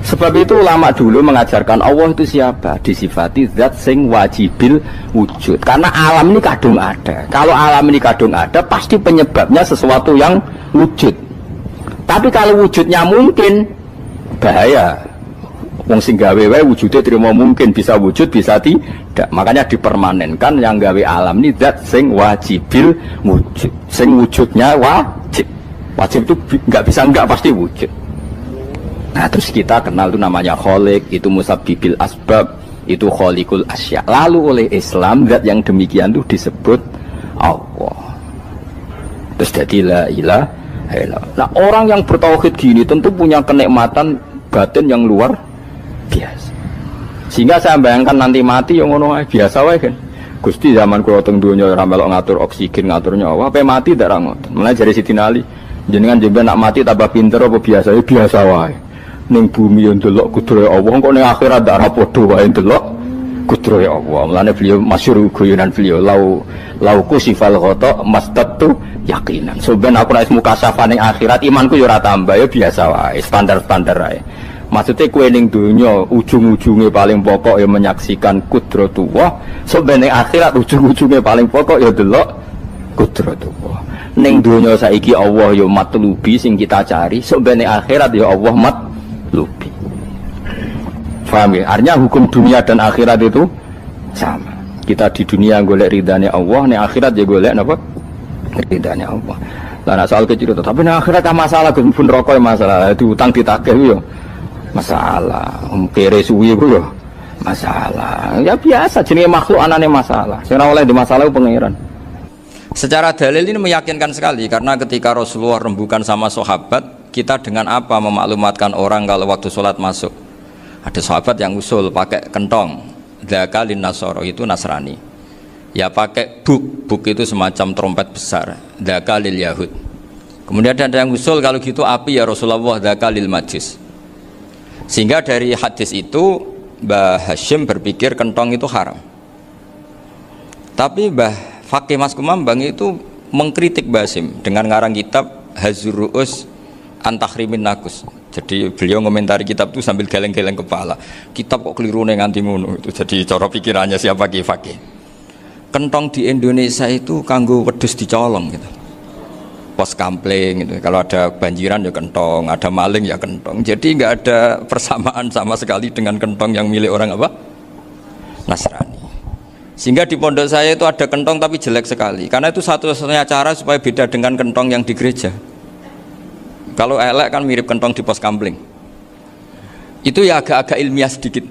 Sebab itu ulama dulu mengajarkan Allah itu siapa? Disifati zat sing wajibil wujud. Karena alam ini kadung ada. Kalau alam ini kadung ada, pasti penyebabnya sesuatu yang wujud. Tapi kalau wujudnya mungkin, bahaya. Wong sing gawe wae wujudnya terima mungkin, bisa wujud bisa tidak. Makanya dipermanenkan yang gawe alam ini zat sing wajibil wujud. Sing wujudnya wajib. Wajib itu enggak bisa enggak, pasti wujud. Nah terus kita kenal itu namanya khaliq, itu musabbibil asbab, itu khaliqul asya. Lalu oleh Islam zat yang demikian itu disebut Allah. Terus jadi la ilaha illallah. Nah orang yang bertauhid gini tentu punya kenikmatan batin yang luar biasa. Sehingga saya bayangkan nanti mati yang ngono biasa wae kan. Gusti zaman kula teng donya ora melok ngatur oksigen, ngatur nyawa, ape mati ndak ra ngoten. Mulane jare Siti Ali, jenengan jenengan nak mati tambah pinter apa biasa? Ya biasa wae. Ning bumi yo ndelok kudrohe Allah, kok ning akhirat ndak ra padha wae ndelok kudrohe Allah. Mulane beliau masyhur guyonan beliau lauku sifal ghata mastatu yakinan. So ben aku nek mukasyafah ning akhirat imanku yo ora tambah, ya biasa wae, standar-standar wae. Maksudnya kue ning dunya ujung-ujungnya paling pokok ya menyaksikan kudratullah. So ben ning akhirat ujung-ujungnya paling pokok ya delok kudratullah. Ning dunya saiki Allah ya matlubi sing kita cari, so ben ning akhirat ya Allah matlubi. Paham ya? Artinya hukum dunia dan akhirat itu sama. Kita di dunia golek ridhanya Allah, ning akhirat ya golek napa? Ridhanya Allah. Lah nek soal kecil tapi ning akhirat kan masalah pun rokok masalah, diutang ditagih yo masalah, kere suwi ku yo masalah. Ya biasa jenenge makhluk anane masalah. Sing ora oleh di masalah ku pangeran.
Secara dalil ini meyakinkan sekali karena ketika Rasulullah rembukan sama sahabat, kita dengan apa memaklumatkan orang kalau waktu sholat masuk? Ada sahabat yang usul pakai kentong, dzakalin nasoro itu Nasrani. Ya pakai buk itu semacam trompet besar, dzakalil Yahud. Kemudian ada yang usul kalau gitu api ya Rasulullah, dzakalil Majus. Sehingga dari hadis itu Mbah Hashim berpikir kentong itu haram. Tapi Mbah Fakih Mas Kumambang itu mengkritik Mbah Hashim dengan ngarang kitab Hazurru'us Antahrimin Nakus. Jadi beliau ngomentari kitab itu sambil geleng-geleng kepala. Kitab kok keliru nganti ngono itu. Jadi cara pikirannya siapa Ki Fakih. Kentong di Indonesia itu kanggo wedhus dicolong gitu. Pos kampling gitu. Kalau ada banjiran ya kentong, ada maling ya kentong. Jadi nggak ada persamaan sama sekali dengan kentong yang milik orang apa? Nasrani. Sehingga di pondok saya itu ada kentong tapi jelek sekali. Karena itu satu-satunya cara supaya beda dengan kentong yang di gereja. Kalau elek kan mirip kentong di pos kampling. Itu ya agak-agak ilmiah sedikit.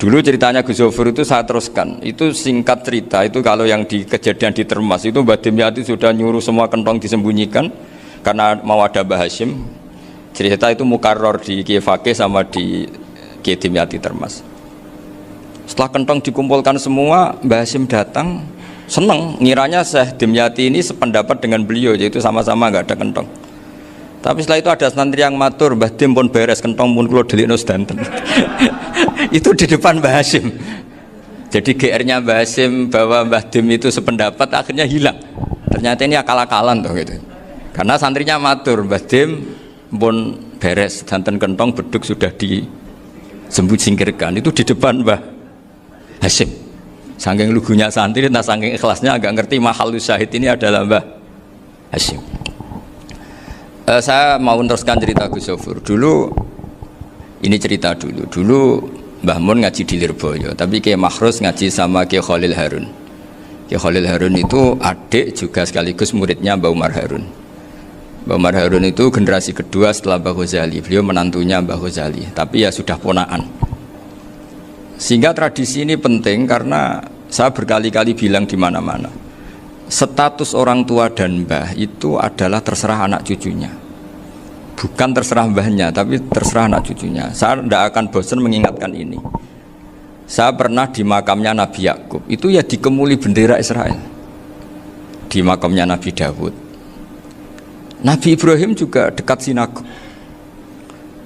Dulu ceritanya Gus Zofur itu saya teruskan. Itu singkat cerita, itu kalau yang di kejadian di Termas itu Mbah Dimyati sudah nyuruh semua kentong disembunyikan karena mau ada Mbah Hashim. Cerita itu mukarror di Kiai Fakih sama di Kiai Dimyati Termas. Setelah kentong dikumpulkan semua, Mbah Hashim datang, seneng, ngiranya Syekh Dimyati ini sependapat dengan beliau, yaitu sama-sama nggak ada kentong. Tapi setelah itu ada santri yang matur, Mbah Dim pun beres kentong pun kulo delikno sedanten. Itu di depan Mbah Hashim. Jadi GR-nya Mbah Hashim bahwa Mbah Dim itu sependapat akhirnya hilang. Ternyata ini akal-akalan tuh gitu. Karena santrinya matur, Mbah Dim pun beres sedanten kentong beduk sudah disingkirkan. Itu di depan Mbah Hashim. Saking lugunya santri, nah saking ikhlasnya agak ngerti mahalus syahid ini adalah Mbah Hashim. Saya mau meneruskan cerita Gus Zofur. Dulu Mbah Mun ngaji di Lirboyo, tapi Kiai Makhrus ngaji sama Kiai Khalil Harun. Kiai Khalil Harun itu adik juga sekaligus muridnya Mbah Umar Harun. Mbah Umar Harun itu generasi kedua setelah Mbah Ghazali. Beliau menantunya Mbah Ghazali, tapi ya sudah ponaan. Sehingga tradisi ini penting karena saya berkali-kali bilang di mana-mana. Status orang tua dan mbah itu adalah terserah anak cucunya. Bukan terserah mbahnya, tapi terserah anak cucunya. Saya tidak akan bosan mengingatkan ini. Saya pernah di makamnya Nabi Yakub, itu ya dikemuli bendera Israel. Di makamnya Nabi Dawud. Nabi Ibrahim juga dekat sinagog.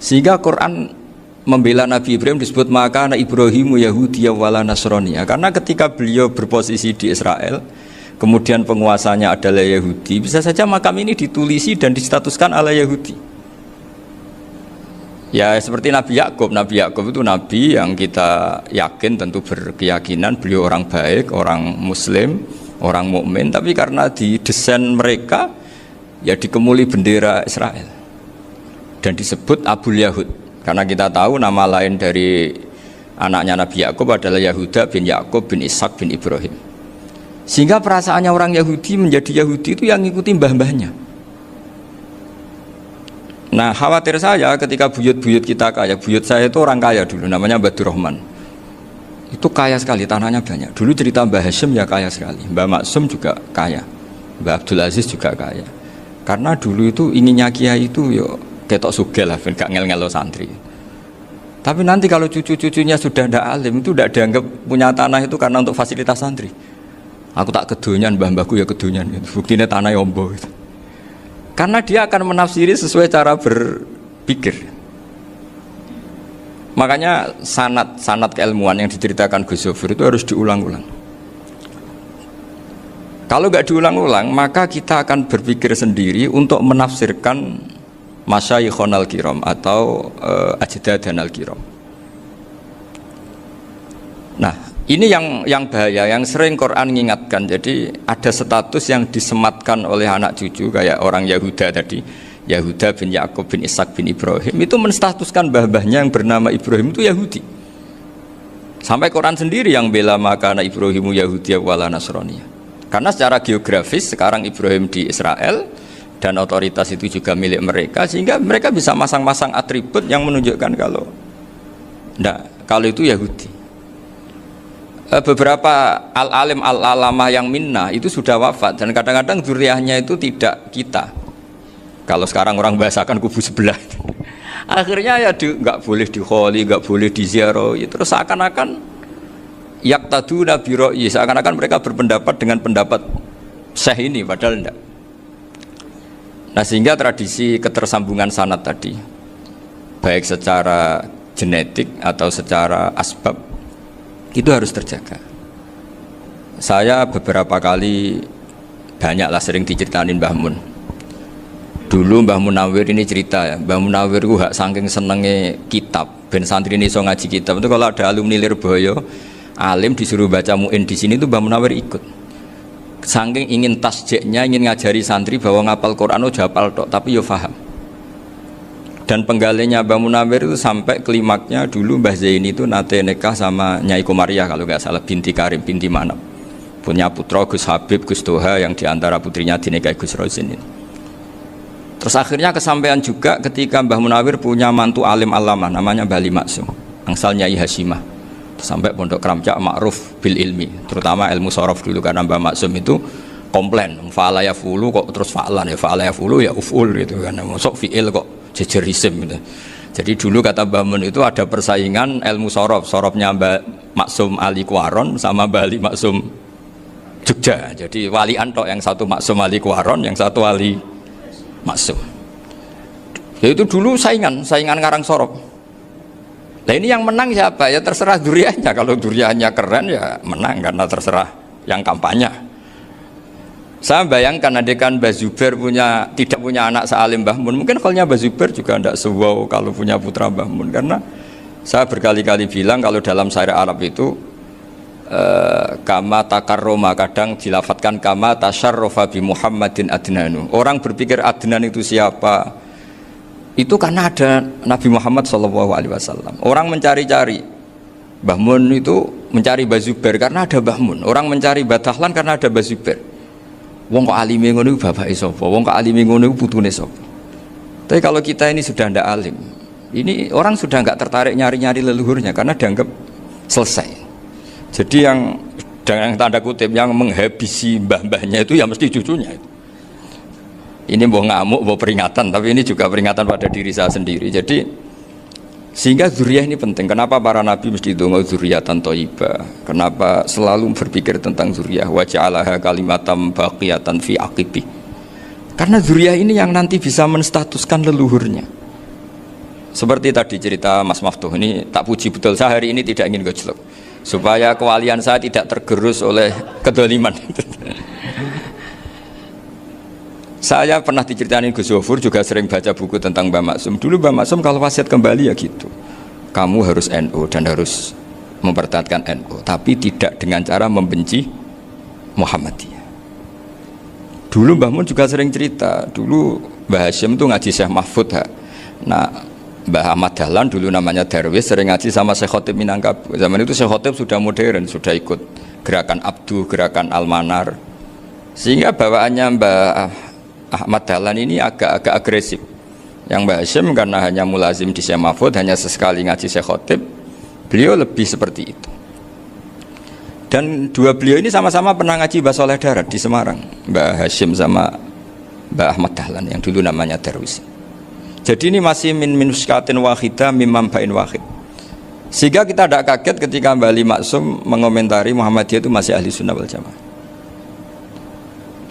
Sehingga Quran membela Nabi Ibrahim disebut maka anak Ibrahimu Yahudiyya wala Nasraniyya. Karena ketika beliau berposisi di Israel, kemudian penguasanya adalah Yahudi, bisa saja makam ini ditulisi dan distatuskan ala Yahudi. Ya seperti Nabi Yakub. Nabi Yakub itu nabi yang kita yakin, tentu berkeyakinan beliau orang baik, orang muslim, orang mukmin, tapi karena di desain mereka ya dikemuli bendera Israel dan disebut Abul Yahud. Karena kita tahu nama lain dari anaknya Nabi Yakub adalah Yahuda bin Yakub bin Ishak bin Ibrahim. Sehingga perasaannya orang Yahudi menjadi Yahudi itu yang ngikuti mbah-mbahnya. Nah khawatir saya ketika buyut-buyut kita kaya. Buyut saya itu orang kaya dulu, namanya Badur Rahman. Itu kaya sekali, tanahnya banyak. Dulu cerita Mbah Hashim ya kaya sekali. Mbah Maksum juga kaya, Mbah Abdul Aziz juga kaya. Karena dulu itu inginnya kiai itu yo ketok sugih lah, gak ngel-ngelo santri. Tapi nanti kalau cucu-cucunya sudah tidak alim, itu tidak dianggap punya tanah itu karena untuk fasilitas santri. Aku tak kedonyan, mbah-mbahku ya kedonyan. Buktinya tanah yombo. Karena dia akan menafsiri sesuai cara berpikir. Makanya sanad keilmuan yang diceritakan Gus Zofur itu harus diulang-ulang. Kalau nggak diulang-ulang, maka kita akan berpikir sendiri untuk menafsirkan masyayikhon al-kiram atau ajdadan al-kiram. Nah, ini yang bahaya, yang sering Quran mengingatkan. Jadi ada status yang disematkan oleh anak cucu kayak orang Yahuda tadi, Yahuda bin Yakub bin Ishak bin Ibrahim, itu menstatuskan mbah-mbahnya yang bernama Ibrahim itu Yahudi. Sampai Quran sendiri yang bela maka anak Ibrahimu Yahudiyya wala Nasraniyya. Karena secara geografis sekarang Ibrahim di Israel dan otoritas itu juga milik mereka, sehingga mereka bisa masang-masang atribut yang menunjukkan kalau itu Yahudi. Beberapa al-alim al-alamah yang minnah itu sudah wafat dan kadang-kadang dzurriyyahnya itu tidak kita. Kalau sekarang orang bahasakan kubu sebelah. Akhirnya ya nggak boleh dikholi, nggak boleh diziarah. Terus seakan-akan yaqtaduna bi ra'yi, seakan-akan mereka berpendapat dengan pendapat syekh ini, padahal enggak. Nah sehingga tradisi ketersambungan sanad tadi, baik secara genetik atau secara asbab, itu harus terjaga. Saya beberapa kali banyaklah sering diceritain Mbah Mun. Dulu Mbah Munawir ini cerita ya, Mbah Munawir itu saking senenge kitab, ben santri ini so ngaji kitab. Itu kalau ada alumni Lirboyo, alim disuruh baca muin di sini itu Mbah Munawir ikut. Saking ingin tasjeknya, ingin ngajari santri bahwa ngapal Quran oh hafal tok, tapi yo paham. Dan penggalinya Mbah Munawir itu sampai klimaknya dulu Mbah Zaini itu nate nikah sama Nyai Komariah kalau nggak salah, binti Karim, binti Manap. Punya putra Gus Habib, Gus Toha yang diantara putrinya dinikahi Gus Rosin ini. Terus akhirnya kesampaian juga ketika Mbah Munawir punya mantu alim alama namanya Mbah Ali Maksum, angsal Nyai Hasyimah. Sampai Pondok Kramcak ma'ruf bil ilmi, terutama ilmu sorof dulu karena Mbah Maksum itu komplain, fa'ala ya fulu kok terus fa'alan ya, fa'ala ya fulu ya uf'ul gitu kan, masuk fi'il kok jejer isim gitu. Jadi dulu kata Mbah Mun itu ada persaingan ilmu sorof, sorofnya Mbah Maksum Ali Kuaron sama Mbah Ali Maksum Jogja. Jadi wali antok, yang satu Maksum Ali Kuaron, yang satu Ali Maksum. Ya itu dulu saingan ngarang sorof. Nah ini yang menang siapa? Ya terserah duriannya. Kalau duriannya keren ya menang karena terserah yang kampanye. Saya bayangkan adekan Mbah Zubair tidak punya anak sealim Mbah Mun, mungkin kalau Mbah Zubair juga tidak sewow kalau punya putra Mbah Mun, karena saya berkali-kali bilang kalau dalam syair Arab itu kama takarroma, kadang dilafatkan kama tasyarrofa bi Muhammadin adnanu. Orang berpikir Adnan itu siapa? Itu karena ada Nabi Muhammad SAW. Orang mencari-cari Mbah Mun itu mencari Mbah Zubair karena ada Mbah Mun. Orang mencari Mbah Dahlan karena ada Mbah Zubair. Wong kok alime ngono iku bapake sapa? Wong kok alime ngono iku putune sapa? Tapi kalau kita ini sudah ndak alim, ini orang sudah nggak tertarik nyari-nyari leluhurnya karena dianggap selesai. Jadi yang dengan tanda kutip yang menghabisi mbah-mbahnya itu ya mesti cucunya itu. Ini mau ngamuk, mau peringatan, tapi ini juga peringatan pada diri saya sendiri. Jadi sehingga zuriyah ini penting. Kenapa para nabi mesti donga zuriyatan thayyibah? Kenapa selalu berpikir tentang zuriyah? Wa ja'alaha kalimatam baqiyatan fi aqibi. Karena zuriyah ini yang nanti bisa menstatuskan leluhurnya. Seperti tadi cerita Mas Maftuh, ini tak puji betul, saya hari ini tidak ingin gojlok supaya kewalian saya tidak tergerus oleh kedoliman. Saya pernah diceritain Gus Zofur, juga sering baca buku tentang Mbah Maksum. Dulu Mbah Maksum kalau wasiat kembali ya gitu, kamu harus NU dan harus mempertahankan NU, tapi tidak dengan cara membenci Muhammadiyah. Dulu Mbah Mun juga sering cerita, dulu Mbah Hashim itu ngaji Syekh Mahfud. Nah Mbah Ahmad Dahlan dulu namanya Darwis, sering ngaji sama Syekh Khotib Minangkabau. Zaman itu Syekh Khotib sudah modern, sudah ikut gerakan Abdu, gerakan Almanar, sehingga bawaannya Mbah Ahmad Dahlan ini agak agresif. Yang Mbah Hashim karena hanya mulazim di Syekh Mahfud, hanya sesekali ngaji Syekh Khotib, beliau lebih seperti itu. Dan dua beliau ini sama-sama pernah ngaji Mbah Soleh Darat di Semarang, Mbah Hashim sama Mbah Ahmad Dahlan yang dulu namanya Darwis. Jadi ini masih min minuskatin wahidah mimam bain wahid. Sehingga kita tidak kaget ketika Mbah Ali Maksum mengomentari Muhammadiyah itu masih ahli sunnah wal jamaah.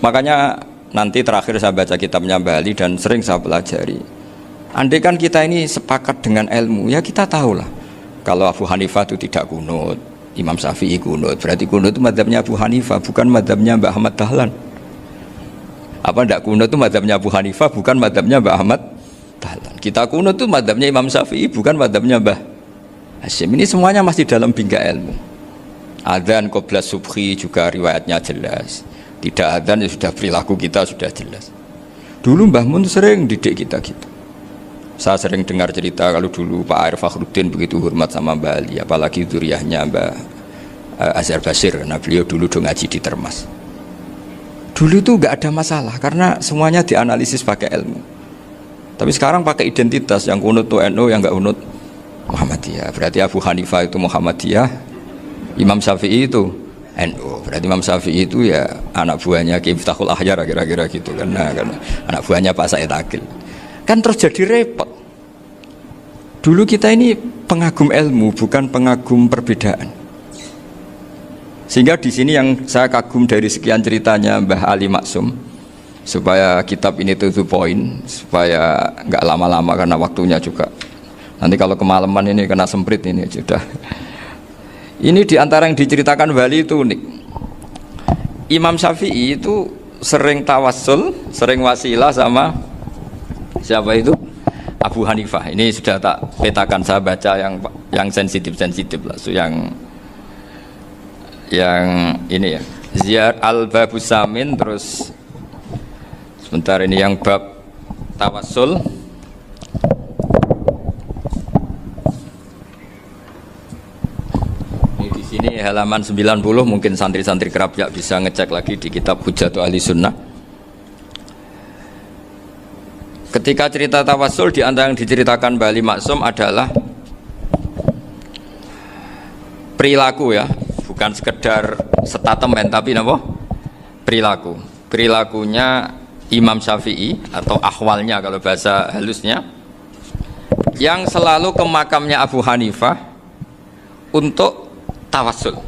Makanya nanti terakhir saya baca kitabnya Mbah Ali dan sering saya pelajari. Andai kan kita ini sepakat dengan ilmu, ya kita tahulah kalau Abu Hanifah itu tidak kunut, Imam Syafi'i kunut, berarti kunut itu mazhabnya Abu Hanifah, bukan mazhabnya Mbah Ahmad Dahlan. Apa tidak kunut itu mazhabnya Abu Hanifah, bukan mazhabnya Mbah Ahmad Dahlan. Kita kunut itu mazhabnya Imam Syafi'i, bukan mazhabnya Mbah Hashim. Ini semuanya masih dalam bingkai ilmu. Adzan qabla subhi juga riwayatnya jelas. Tidak adzan ya sudah, perilaku kita sudah jelas. Dulu Mbah Mun sering didik kita gitu. Saya sering dengar cerita kalau dulu Pak Arif Fakhruddin begitu hormat sama Mbah Ali, apalagi dzuriyahnya Mbah Azhar Basir, karena beliau dulu do ngaji di Termas. Dulu itu nggak ada masalah karena semuanya dianalisis pakai ilmu. Tapi sekarang pakai identitas, yang kunut itu NU, yang nggak kunut Muhammadiyah. Berarti Abu Hanifah itu Muhammadiyah, Imam Syafi'i itu NU. Berarti Imam Syafi'i itu ya anak buahnya Ki Miftahul Ahyar kira-kira gitu kan. Nah, karena anak buahnya Pak Said Akil. Kan terus jadi repot. Dulu kita ini pengagum ilmu, bukan pengagum perbedaan. Sehingga di sini yang saya kagum dari sekian ceritanya Mbah Ali Maksum, supaya kitab ini to the point, supaya nggak lama-lama karena waktunya juga. Nanti kalau kemalaman ini kena semprit ini sudah. Ini diantara yang diceritakan Bali itu unik. Imam Syafi'i itu sering tawassul, sering wasilah sama siapa itu? Abu Hanifah. Ini sudah tak petakan, saya baca yang sensitif lah, so yang ini ya. Ziyar al-Babus Samin, terus sebentar ini yang bab tawassul. halaman 90, mungkin santri-santri kerap ya bisa ngecek lagi di kitab Hujatul Ahli Sunnah. Ketika cerita tawassul, di antara yang diceritakan Bali Maksum adalah perilaku ya, bukan sekedar statement tapi apa? Perilaku. Perilakunya Imam Syafi'i atau ahwalnya kalau bahasa halusnya, yang selalu ke makamnya Abu Hanifah untuk tawassul.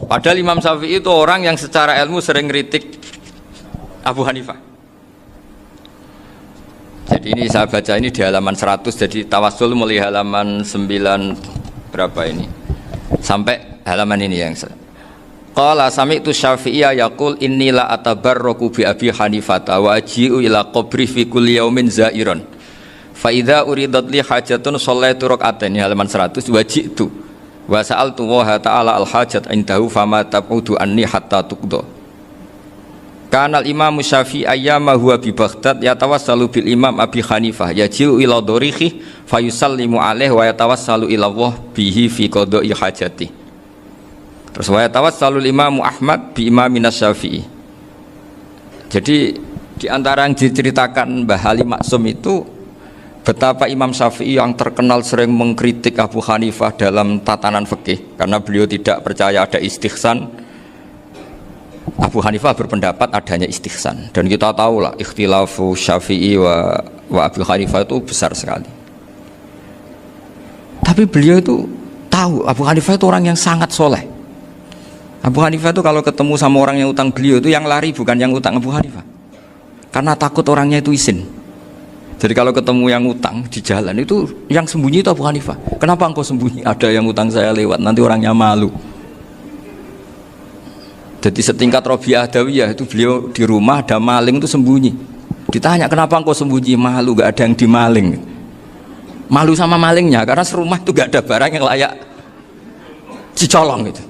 Padahal Imam Syafi'i itu orang yang secara ilmu sering kritik Abu Hanifah. Jadi ini saya baca ini di halaman 100, jadi tawassul mulai halaman 9 berapa ini sampai halaman ini yang qala sami'tu Syafi'iyya yaqul inni la atabarraku bi Abi Hanifah wa aji'u ila qabri fi kulli yaumin za'iran fa idza uridat li hajatun shallaitu rak'atain, halaman 100, waji'tu wa sa'altu wa ta'ala al hajat indahu fama tab'udu anni hatta tuqda. Kanal Imam Syafi'i ayyama huwa bi Baghdad yatawassalu bil Imam Abi Hanifah yaji'u ila dorihi fayusallimu alaihi wa yatawassalu ila Allah bihi fi qada'i hajati. Terus wa yatawassalu Imam Ahmad bi Imamina Syafi'i. Jadi di antara yang diceritakan Mbah Halim Maksum itu betapa Imam Syafi'i yang terkenal sering mengkritik Abu Hanifah dalam tatanan fikih karena beliau tidak percaya ada istihsan. Abu Hanifah berpendapat adanya istihsan, dan kita tahu lah ikhtilafu Syafi'i wa Abu Hanifah itu besar sekali. Tapi beliau itu tahu Abu Hanifah itu orang yang sangat soleh. Abu Hanifah itu kalau ketemu sama orang yang utang beliau itu yang lari bukan yang utang Abu Hanifah, karena takut orangnya itu izin. Jadi kalau ketemu yang utang di jalan itu yang sembunyi itu Abu Hanifah. Kenapa engkau sembunyi? Ada yang utang saya lewat, nanti orangnya malu. Jadi setingkat Robi'ah Adawiyah itu beliau di rumah ada maling itu sembunyi. Ditanya kenapa engkau sembunyi? Malu, gak ada yang dimaling. Malu sama malingnya karena serumah itu gak ada barang yang layak dicolong gitu.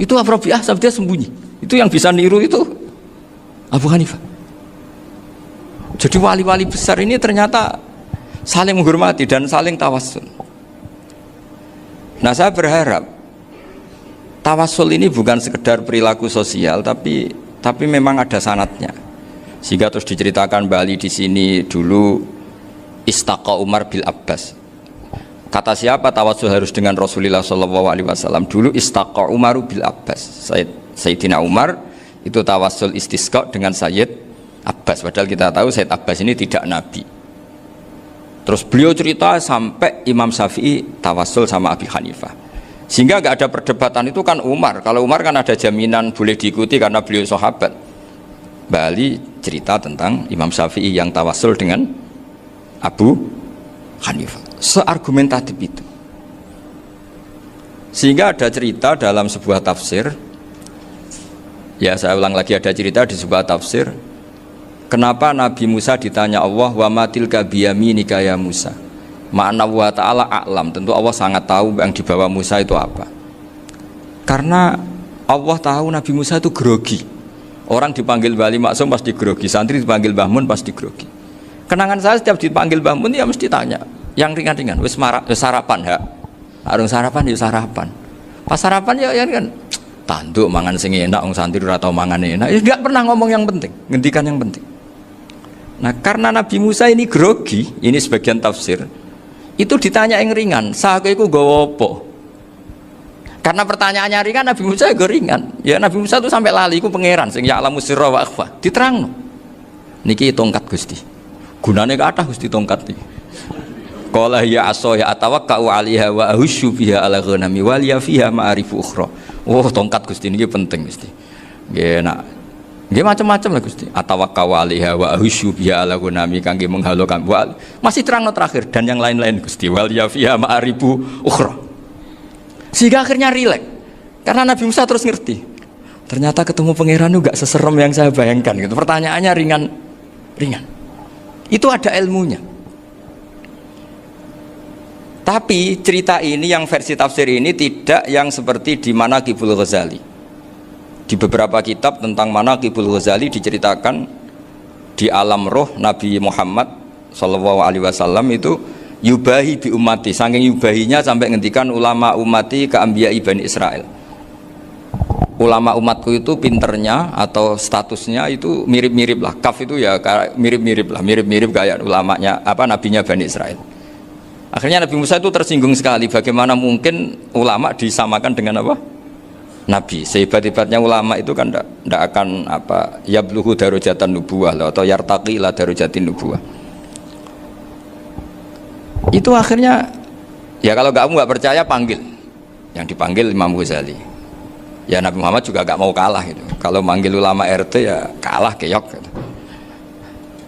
Itu Robi'ah sampai dia sembunyi. Itu yang bisa niru itu Abu Hanifah. Jadi wali-wali besar ini ternyata saling menghormati dan saling tawassul. Nah saya berharap tawassul ini bukan sekedar perilaku sosial, tapi memang ada sanatnya. Sehingga terus diceritakan Bali di sini dulu istaqa Umar bil Abbas. Kata siapa tawassul harus dengan Rasulullah SAW? Dulu istaqa Umar bil Abbas. Sayyidina Umar itu tawassul istisqa dengan Sayyid Abbas. Padahal kita tahu Sayyid Abbas ini tidak nabi. Terus beliau cerita sampai Imam Syafi'i tawassul sama Abi Hanifah. Sehingga gak ada perdebatan itu kan Umar. Kalau Umar kan ada jaminan boleh diikuti karena beliau sahabat. Bali cerita tentang Imam Syafi'i yang tawassul dengan Abu Hanifah. Seargumentatif itu. Sehingga ada cerita dalam sebuah tafsir. Ya saya ulang lagi, ada cerita di sebuah tafsir. Kenapa Nabi Musa ditanya Allah wa matilka biyaminika ya Musa? Ma'ana wa ta'ala a'lam, tentu Allah sangat tahu yang dibawa Musa itu apa. Karena Allah tahu Nabi Musa itu grogi. Orang dipanggil Bali Maksum pasti grogi, santri dipanggil Mbah Mun pasti grogi. Kenangan saya setiap dipanggil Mbah Mun ya mesti tanya yang ringan-ringan, wis sarapan ha. Arung sarapan ya sarapan. Pas sarapan ya kan tanduk mangan sing enak, wong santri ora tau mangan enak. Ya enggak pernah ngomong yang penting, ngendikan yang penting. Nah, karena Nabi Musa ini grogi, ini sebagian tafsir. Itu ditanya yang ringan, sahaja itu gawa apa? Karena pertanyaannya ringan, Nabi Musa juga ringan. Ya Nabi Musa itu sampai lali, itu pangeran, sing ya'lamu sirra wa akhfa. Diterangno. Niki tongkat Gusti. Gunane kathah Gusti tongkat iki. Qala ya asaya atawakkau 'alaiha wa ahusyu biha 'ala ghanami wa liya fiha ma'arifu ukhra. Oh, tongkat Gusti niki penting Gusti. Nggih nak. Nggih macam-macam lah Gusti. Atawakkau 'alaiha wa ahusyu biha 'ala ghanami kangge menghalokan. Masih terangno terakhir dan yang lain-lain Gusti. Wa liya fiha ma'arifu ukhra. Sehingga akhirnya rileks. Karena Nabi Musa terus ngerti. Ternyata ketemu pangeran itu gak seserem yang saya bayangkan gitu. Pertanyaannya ringan. Itu ada ilmunya. Tapi cerita ini yang versi tafsir ini tidak yang seperti di Manaqibul Ghazali. Di beberapa kitab tentang Manaqibul Ghazali diceritakan di alam roh Nabi Muhammad SAW itu yubahi bi ummati, saking yubahinya sampai ngendikan ulama ummati ke anbiya Bani Israel. ulama umatku itu pinternya atau statusnya itu mirip-mirip lah. Kaf itu ya mirip-mirip lah, mirip-mirip kayak ulamanya nabinya Bani Israel. Akhirnya Nabi Musa itu tersinggung sekali, bagaimana mungkin ulama disamakan dengan apa? Nabi. Sehebat-hebatnya ulama itu kan tidak akan yablughu darajatan nubuwah atau yartaqi ila darajatin nubuwah. Itu akhirnya ya kalau kamu nggak percaya panggil. Yang dipanggil Imam Ghazali. Ya Nabi Muhammad juga gak mau kalah gitu. Kalau manggil ulama RT ya kalah keok gitu.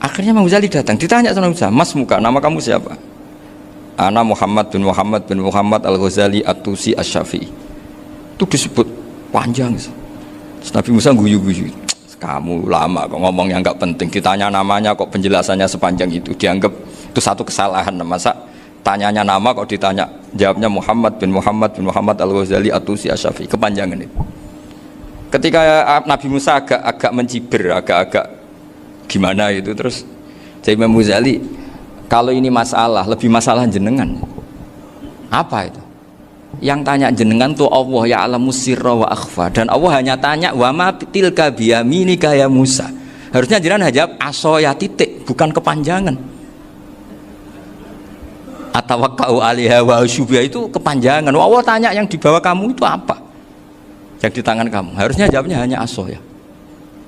Akhirnya Imam Ghazali datang, ditanya sama Musa, "Mas muka, nama kamu siapa?" "Ana Muhammad bin Muhammad Al-Ghazali At-Tusi Asy-Syafi'i." Itu disebut panjang. Terus Nabi Musa guyu-guyu. "Kamu ulama kok ngomong yang gak penting, ditanya namanya kok penjelasannya sepanjang itu, dianggap itu satu kesalahan. Masa tanyanya nama kok ditanya jawabnya Muhammad bin Muhammad Al-Ghazali At-Tusi Asy-Syafi'i, kepanjangan itu." Ketika Nabi Musa agak mencibir, agak gimana itu, terus jadi Imam Ghazali, kalau ini masalah, lebih masalah jenengan. Apa itu? Yang tanya jenengan tuh Allah ya alamus sirra wa akhfa, dan Allah hanya tanya wa ma tilka biyaminika ya Musa. Harusnya jenengan jawab asoya titik, bukan kepanjangan. Atawakkau 'alaiha wa asyubiha itu kepanjangan. Allah tanya yang di bawah kamu itu apa? Yang di tangan kamu. Harusnya jawabnya hanya asoya.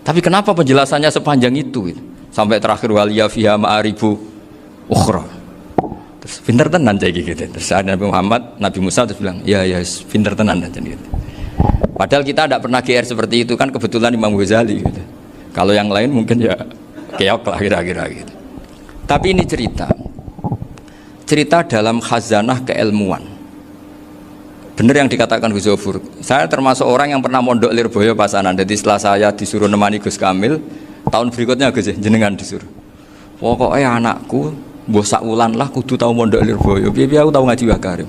Tapi kenapa penjelasannya sepanjang itu? Sampai terakhir waliya fiha ma'aribu ukhra. Terus pinter tenan kayak gitu. Terus Nabi Musa terus bilang, "Ya pinter tenan aja gitu." Padahal kita tidak pernah GR seperti itu kan, kebetulan Imam Ghazali gitu. Kalau yang lain mungkin ya keok lah kira-kira gitu. Tapi ini cerita dalam khazanah keilmuan. Benar yang dikatakan Gus Zofur. Saya termasuk orang yang pernah mondok Lirboyo Pasanan. Jadi setelah saya disuruh nemani Gus Kamil, tahun berikutnya Gus jenengan disuruh. Pokoknya anakku bosak wulan lah kudu tahu mondok Lirboyo. Biar aku tahu ngaji Mbah Karim.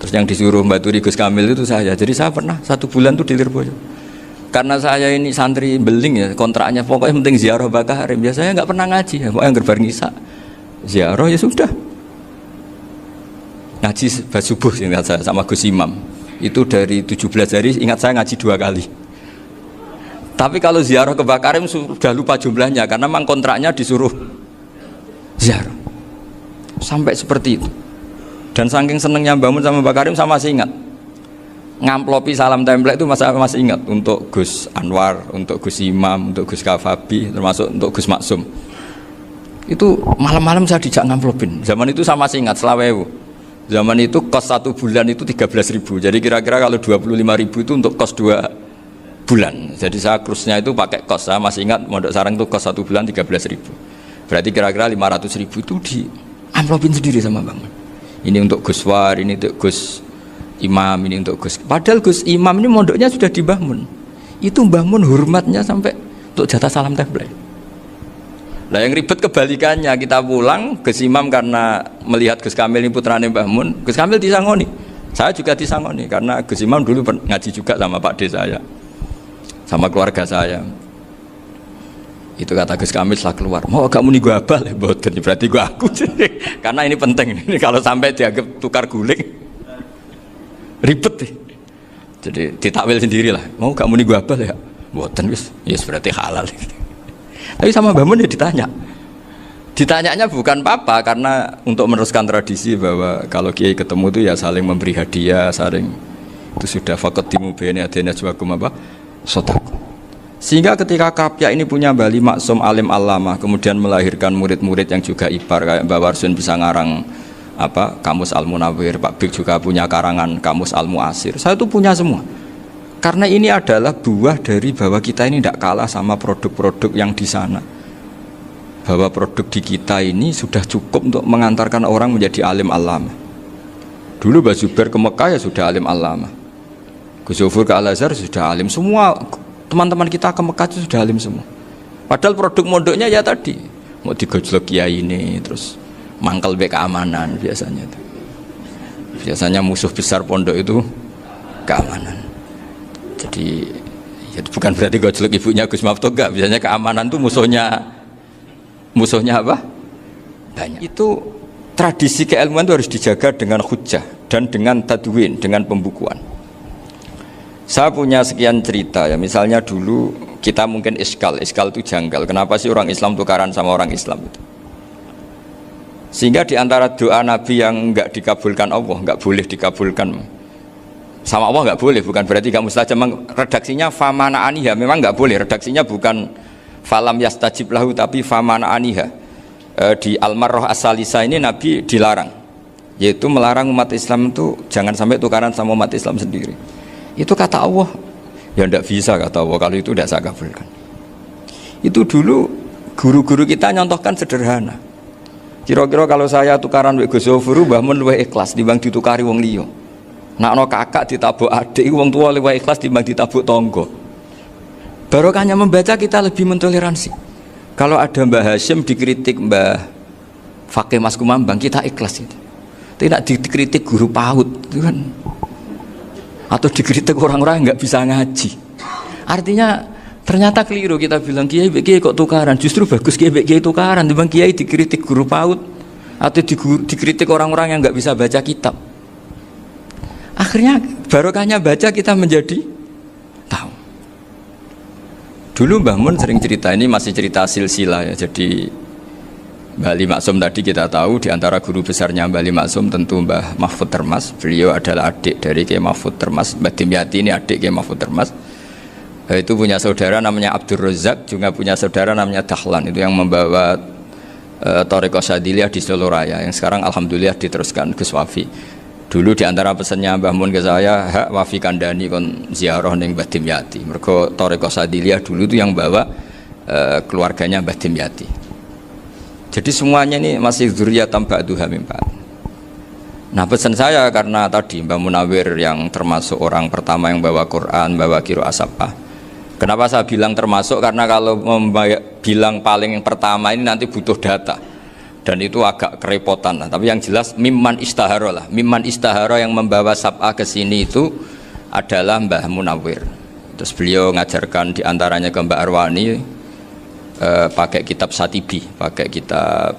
Terus yang disuruh mbaturi Gus Kamil itu saya. Jadi saya pernah 1 bulan tuh di Lirboyo. Karena saya ini santri beling ya, kontraknya pokoknya penting ziarah Mbah Karim. Biasanya nggak pernah ngaji. Pokoknya gerbar ngisa ziarah ya sudah. Ngaji subuh ingat saya sama Gus Imam itu dari 17 hari ingat saya ngaji 2 kali. Tapi kalau ziarah ke Mbah Karim sudah lupa jumlahnya karena memang kontraknya disuruh ziarah sampai seperti itu. Dan saking senengnya bangun sama Mbah Karim saya masih ingat ngamplopi salam template itu masih ingat untuk Gus Anwar, untuk Gus Imam, untuk Gus Kafabi, termasuk untuk Gus Maksum. Itu malam-malam saya dijak ngamplopin. Zaman itu saya masih ingat selawewu. Zaman itu kos 1 bulan itu 13.000. Jadi kira-kira kalau 25.000 itu untuk kos 2 bulan. Jadi saya krusnya itu pakai kos. Saya masih ingat Mondok Sarang itu kos 1 bulan 13.000. Berarti kira-kira 500.000 itu di amplopin sendiri sama Bang. Ini untuk Gus War, ini untuk Gus Imam, ini untuk Gus. Padahal Gus Imam ini mondoknya sudah di Mbah Mun. Itu Mbah Mun hormatnya sampai untuk jatah salam template. Nah yang ribet kebalikannya, kita pulang Gus Imam karena melihat Gus Kamil ini putrane Mbah Mun, Gus Kamil disangoni. Saya juga disangoni karena Gus Imam dulu ngaji juga sama Pak D saya, sama keluarga saya. Itu kata Gus Kamil setelah keluar, "Mau kamu nih gua abal ya?" Boten, berarti gua aku. Karena ini penting. Ini kalau sampai dianggap tukar guling ribet deh. Jadi ditakwil sendiri lah. "Mau kamu nih gua abal ya?" Boten wis, yes berarti halal. Tapi sama Mbah Mun ya ditanyanya bukan apa karena untuk meneruskan tradisi bahwa kalau kiai ketemu itu ya saling memberi hadiah, saling itu sudah faqaddimu baina adina jawakum sodaku. Sehingga ketika Kapya ini punya Bali Maksum alim allamah, kemudian melahirkan murid-murid yang juga ibar kayak Mbah Warsun bisa ngarang Kamus Al-Munawwir, Pak Bik juga punya karangan Kamus Al-Mu'asir. Saya itu punya semua. Karena ini adalah buah dari bahwa kita ini tidak kalah sama produk-produk yang di sana. Bahwa produk di kita ini sudah cukup untuk mengantarkan orang menjadi alim allamah. Dulu Mbah Zubair ke Mekah ya sudah alim allamah. Gus Zofur ke Al-Azhar sudah alim. Semua teman-teman kita ke Mekah itu sudah alim semua. Padahal produk mondoknya ya tadi mau digojlok kiai ini, terus mangkel be keamanan biasanya itu. Biasanya musuh besar pondok itu keamanan. Jadi ya bukan berarti gojlok ibunya Gus Maftuh, enggak. Biasanya keamanan itu musuhnya apa? Banyak. Itu tradisi keilmuan itu harus dijaga dengan hujjah dan dengan tadwin, dengan pembukuan. Saya punya sekian cerita ya, misalnya dulu kita mungkin iskal itu janggal. Kenapa sih orang Islam tukaran sama orang Islam itu? Sehingga di antara doa Nabi yang enggak dikabulkan Allah, enggak boleh dikabulkan sama Allah, enggak boleh, bukan berarti enggak mustajab. Redaksinya famana aniha, memang enggak boleh. Redaksinya bukan falam yastajib lahu, tapi famana aniha. Di Al-Marrah As-Salisa ini Nabi dilarang, yaitu melarang umat Islam itu jangan sampai tukaran sama umat Islam sendiri. Itu kata Allah, ya enggak bisa kata Allah, kalau itu tidak saya kabulkan. Itu dulu guru-guru kita nyontohkan sederhana. Kira-kira kalau saya tukaran wek Gus Zofuru, Mbah Mun luwih ikhlas dibanding ditukari wong liya. Nek ana kakak ditabuk adik, wong tua luwih ikhlas dibanding ditabuk tangga. Barokahnya membaca kita lebih mentoleransi. Kalau ada Mbah Hashim dikritik Mbah Fakih Mas Kumambang, kita ikhlas itu. Tidak dikritik guru PAUD itu kan. Atau dikritik orang-orang yang enggak bisa ngaji. Artinya ternyata keliru kita bilang kiai kok tukaran, justru bagus kiai tukaran dibanding kiai dikritik guru PAUD atau dikritik orang-orang yang nggak bisa baca kitab. Akhirnya barokahnya baca kita menjadi tahu. Dulu Mbah Mun sering cerita, ini masih cerita silsilah ya. Jadi Mbah Ali Maksum tadi kita tahu di antara guru besarnya Mbah Ali Maksum tentu Mbah Mahfud Termas. Beliau adalah adik dari Kiai Mahfud Termas. Mbah Dimyati ini adik Kiai Mahfud Termas. Itu punya saudara namanya Abdul Razak, juga punya saudara namanya Dahlan, itu yang membawa Thariqah Syadziliyah di Solo Raya, yang sekarang alhamdulillah diteruskan Gus Wafi. Dulu di antara pesannya Mbah Mun ke saya, hak Wafi kandani kon ziarah ning Mbah Dimyati. Mergo Thariqah Syadziliyah dulu itu yang bawa keluarganya Mbah Dimyati. Jadi semuanya ini masih dzurriyyatan ba'duha min ba'd. Nah pesan saya karena tadi Mbah Munawir yang termasuk orang pertama yang bawa Quran, bawa Qiraah Sabah. Kenapa saya bilang termasuk? Karena kalau bilang paling yang pertama ini nanti butuh data dan itu agak kerepotan. Tapi yang jelas mimman istahara lah. Mimman istahara yang membawa Sabah ke sini itu adalah Mbah Munawir. Terus beliau ngajarkan diantaranya ke Mbak Arwani pakai kitab Satibi, pakai kitab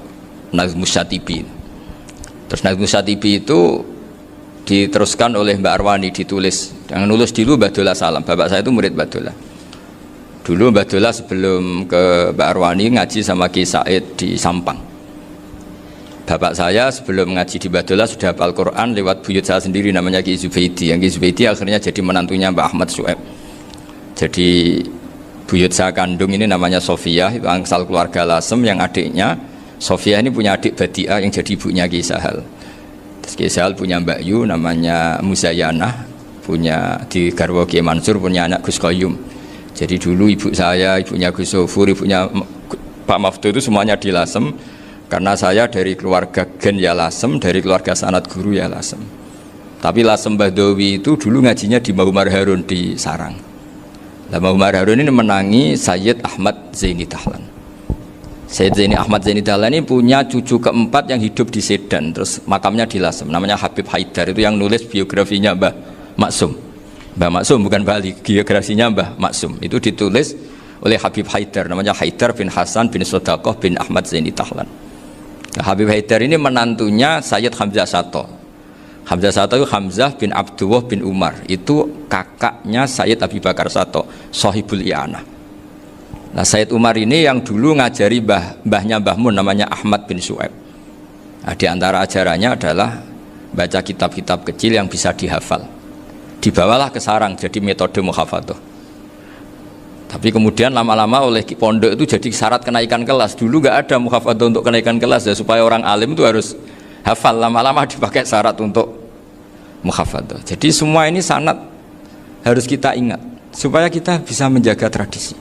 Nazmus Satibi. Terus Nazmus Satibi itu diteruskan oleh Mbak Arwani, ditulis. Yang nulis dulu Mbak Dola Salam. Bapak saya itu murid Mbak Dola. Dulu Mbak Dola sebelum ke Mbak Arwani ngaji sama Ki Said di Sampang. Bapak saya sebelum ngaji di Mbak Dola sudah hafal Quran lewat buyut saya sendiri namanya Ki Zubaidi. Yang Ki Zubaidi akhirnya jadi menantunya Mbak Ahmad Su'eb. Jadi buyut saya kandung ini namanya Sofia, itu angsal keluarga Lasem, yang adiknya Sofia ini punya adik Badiah yang jadi ibunya Ki Sahal. Terus Ki Sahal punya Mbak Yu namanya Muzayanah, punya di garwa Ki Mansur punya anak Gus Qayyum. Jadi dulu ibu saya, ibunya Gus Sofur, ibunya Pak Maftu itu semuanya di Lasem. Karena saya dari keluarga Gen ya Lasem, dari keluarga sanad guru ya Lasem. Tapi Lasem Bahdawi itu dulu ngajinya di Mbah Umar Harun di Sarang. Mbah Umar Harun ini menangi Sayyid Ahmad Zaini Dahlan. Sayyid Zaini Ahmad Zaini Dahlan ini punya cucu keempat yang hidup di Sedan, terus makamnya di Lasem, namanya Habib Haidar, itu yang nulis biografinya Mbah Maksum. Mbah Maksum bukan Bali, biografinya Mbah Maksum itu ditulis oleh Habib Haidar, namanya Haidar bin Hasan bin Sodaqoh bin Ahmad Zaini Dahlan. Nah, Habib Haidar ini menantunya Sayyid Hamzah Sato. Hamzah Sato itu Hamzah bin Abdullah bin Umar, itu kakaknya Sayyid Abi Bakar Sato, Sohibul I'anah. Nah Sayyid Umar ini yang dulu ngajari mbahnya Mbah Mun namanya Ahmad bin Su'eb. Nah, di antara ajarannya adalah baca kitab-kitab kecil yang bisa dihafal. Dibawalah ke sarang jadi metode muhafadzah. Tapi kemudian lama-lama oleh pondok itu jadi syarat kenaikan kelas. Dulu nggak ada muhafadzah untuk kenaikan kelas ya, supaya orang alim itu harus hafal. Lama-lama dipakai syarat untuk muhafadzah. Jadi semua ini sanad harus kita ingat supaya kita bisa menjaga tradisi.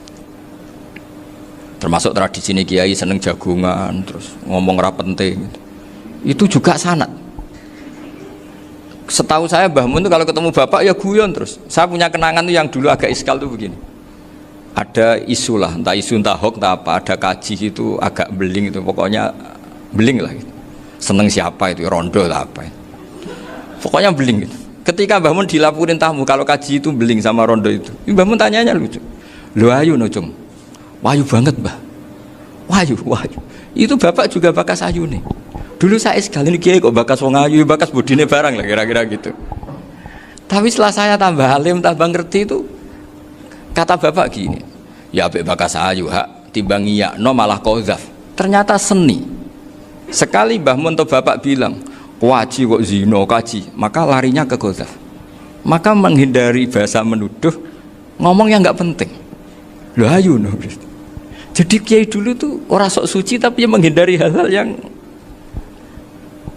Termasuk tradisi ini kiai seneng jagungan, terus ngomong ra penting. Itu juga sanad. Setahu saya Mbah Mun itu kalau ketemu bapak ya guyon terus. Saya punya kenangan tuh yang dulu agak iskal tuh begini. Ada isu lah, entah isu entah hoax entah apa, ada kaji itu agak beling itu, pokoknya beling lah gitu. Seneng siapa itu, rondo lah apa itu. Pokoknya beling gitu. Ketika Mbah Mun dilaporin tamu kalau kaji itu beling sama rondo itu, Mbah Mun tanyanya lucu. Lho ayu no cung. Wahyu banget Mbah. Wahyu. Itu bapak juga bakas ayu nih. Dulu saya sekali ini kiai kok bakas wong ayu, bakas budine barang lah kira-kira gitu. Tapi setelah saya tambah alim, tambah ngerti itu, kata bapak gini, ya abek bakas ayu hak timbang no malah qadzaf. Ternyata seni. Sekali Mbah Mun atau bapak bilang, kaji kok zino kaji, maka larinya ke qadzaf. Maka menghindari bahasa menuduh, ngomong yang nggak penting. Loh ayo no. Jadi kiai dulu tuh orang sok suci tapi menghindari hal-hal yang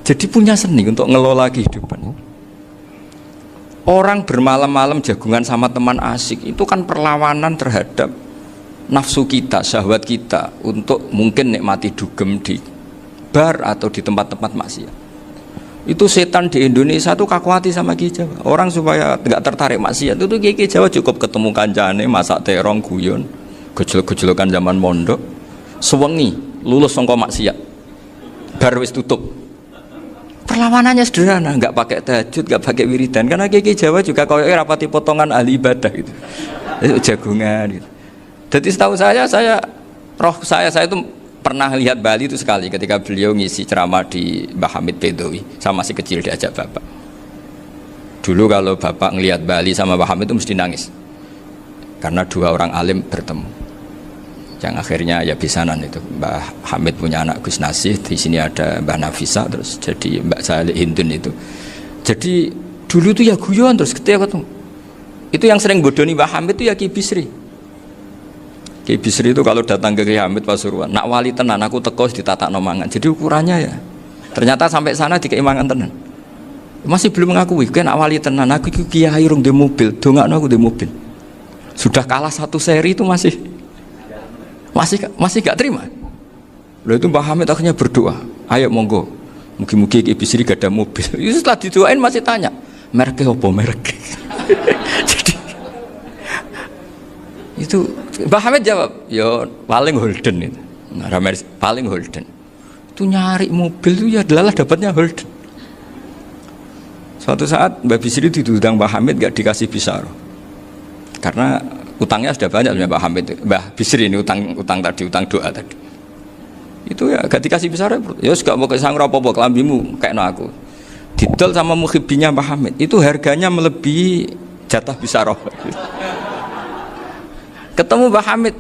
jadi punya seni untuk ngelola kehidupan. Orang bermalam-malam jagungan sama teman asik itu kan perlawanan terhadap nafsu kita, syahwat kita untuk mungkin nikmati dugem di bar atau di tempat-tempat maksiat. Itu setan di Indonesia tuh kakuati sama Ki Jawa. Orang supaya nggak tertarik maksiat itu Ki Jawa cukup ketemu kancane masak terong guyon, gejolok-gejolokan zaman mondok, sewengi lulus sangka maksiat. Bar wis tutup. Perlawanannya sederhana, nggak pakai tahajud, nggak pakai wiridan, karena Ki Jawa juga kalau rapati potongan ahli ibadah gitu, itu jagungan gitu. Jadi setahu saya itu pernah lihat Bali itu sekali ketika beliau ngisi ceramah di Mbah Hamid Bedowi, saya masih kecil diajak bapak. Dulu kalau bapak ngelihat Bali sama Mbah Hamid itu mesti nangis, karena dua orang alim bertemu. Yang akhirnya ya bisanan itu Mbah Hamid punya anak Gus Nasih, di sini ada Mbah Nafisa, terus jadi Mbak Salih Hindun itu. Jadi dulu tuh ya guyon terus ketika ketemu. Itu yang sering bodoni Mbah Hamid itu ya Ki Bisri. Ki Bisri itu kalau datang ke Ki Hamid Pasuruan, nak wali tenan aku teko ditata nomangan. Jadi ukurannya ya ternyata sampai sana dikeimangan tenan. Masih belum mengakui, kan nak wali tenan aku kiai rung di mobil, dongakno aku di mobil. Sudah kalah satu seri itu masih gak terima. Lalu itu Mbah Hamid akhirnya berdoa, ayo monggo, mugi-mugi Ki Bisri gak ada mobil. Itu setelah didoain masih tanya, mereknya apa merek? Jadi itu Mbah Hamid jawab, ya paling Holden itu, paling Holden. Itu nyari mobil itu ya adalah dapatnya Holden. Suatu saat Mbah Bisri diundang Mbah Hamid gak dikasih bisaro, karena utangnya sudah banyak Mbah Hamid, Mbah Bisri ini utang tadi, utang doa tadi. Itu ya gak dikasih besar ya gak mau kesang apa-apa kelambimu kayak aku. Didol sama muhibbinya Mbah Hamid, itu harganya melebihi jatah bisaroh. Ketemu Mbah Hamid,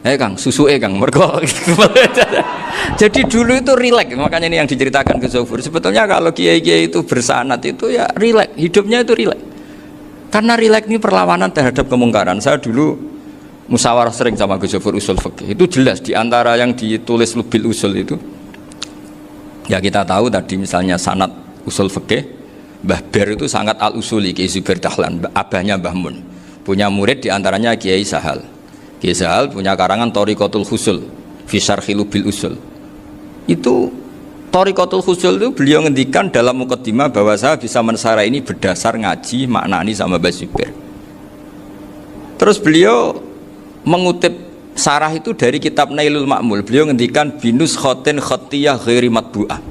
Kang, susu Kang, mergo. Jadi dulu itu rileks, makanya ini yang diceritakan ke Zofur. Sebetulnya kalau kiai-kiai itu bersanat itu ya rileks, hidupnya itu rileks. Karena rileks ini perlawanan terhadap kemungkaran. Saya dulu musyawarah sering sama Gus Zofur usul fikih. Itu jelas di antara yang ditulis Lubil Usul itu. Ya kita tahu tadi misalnya sanad usul fikih, Mbah Ber itu sangat al-usuli, Kiai Zubair Dahlan, abahnya Mbah Mun. Punya murid di antaranya Kiai Sahal. Kiai Sahal punya karangan Thariqatul Husul fi Syarhi Lubil Usul. Itu Thariqatul Husul itu beliau ngendikan dalam mukaddimah bahwa saya bisa mensarah ini berdasar ngaji maknani sama Mbah Zubair. Terus beliau mengutip sarah itu dari kitab Nailul Ma'mul. Beliau ngendikan binus khotin khotiyah ghairi matbu'ah.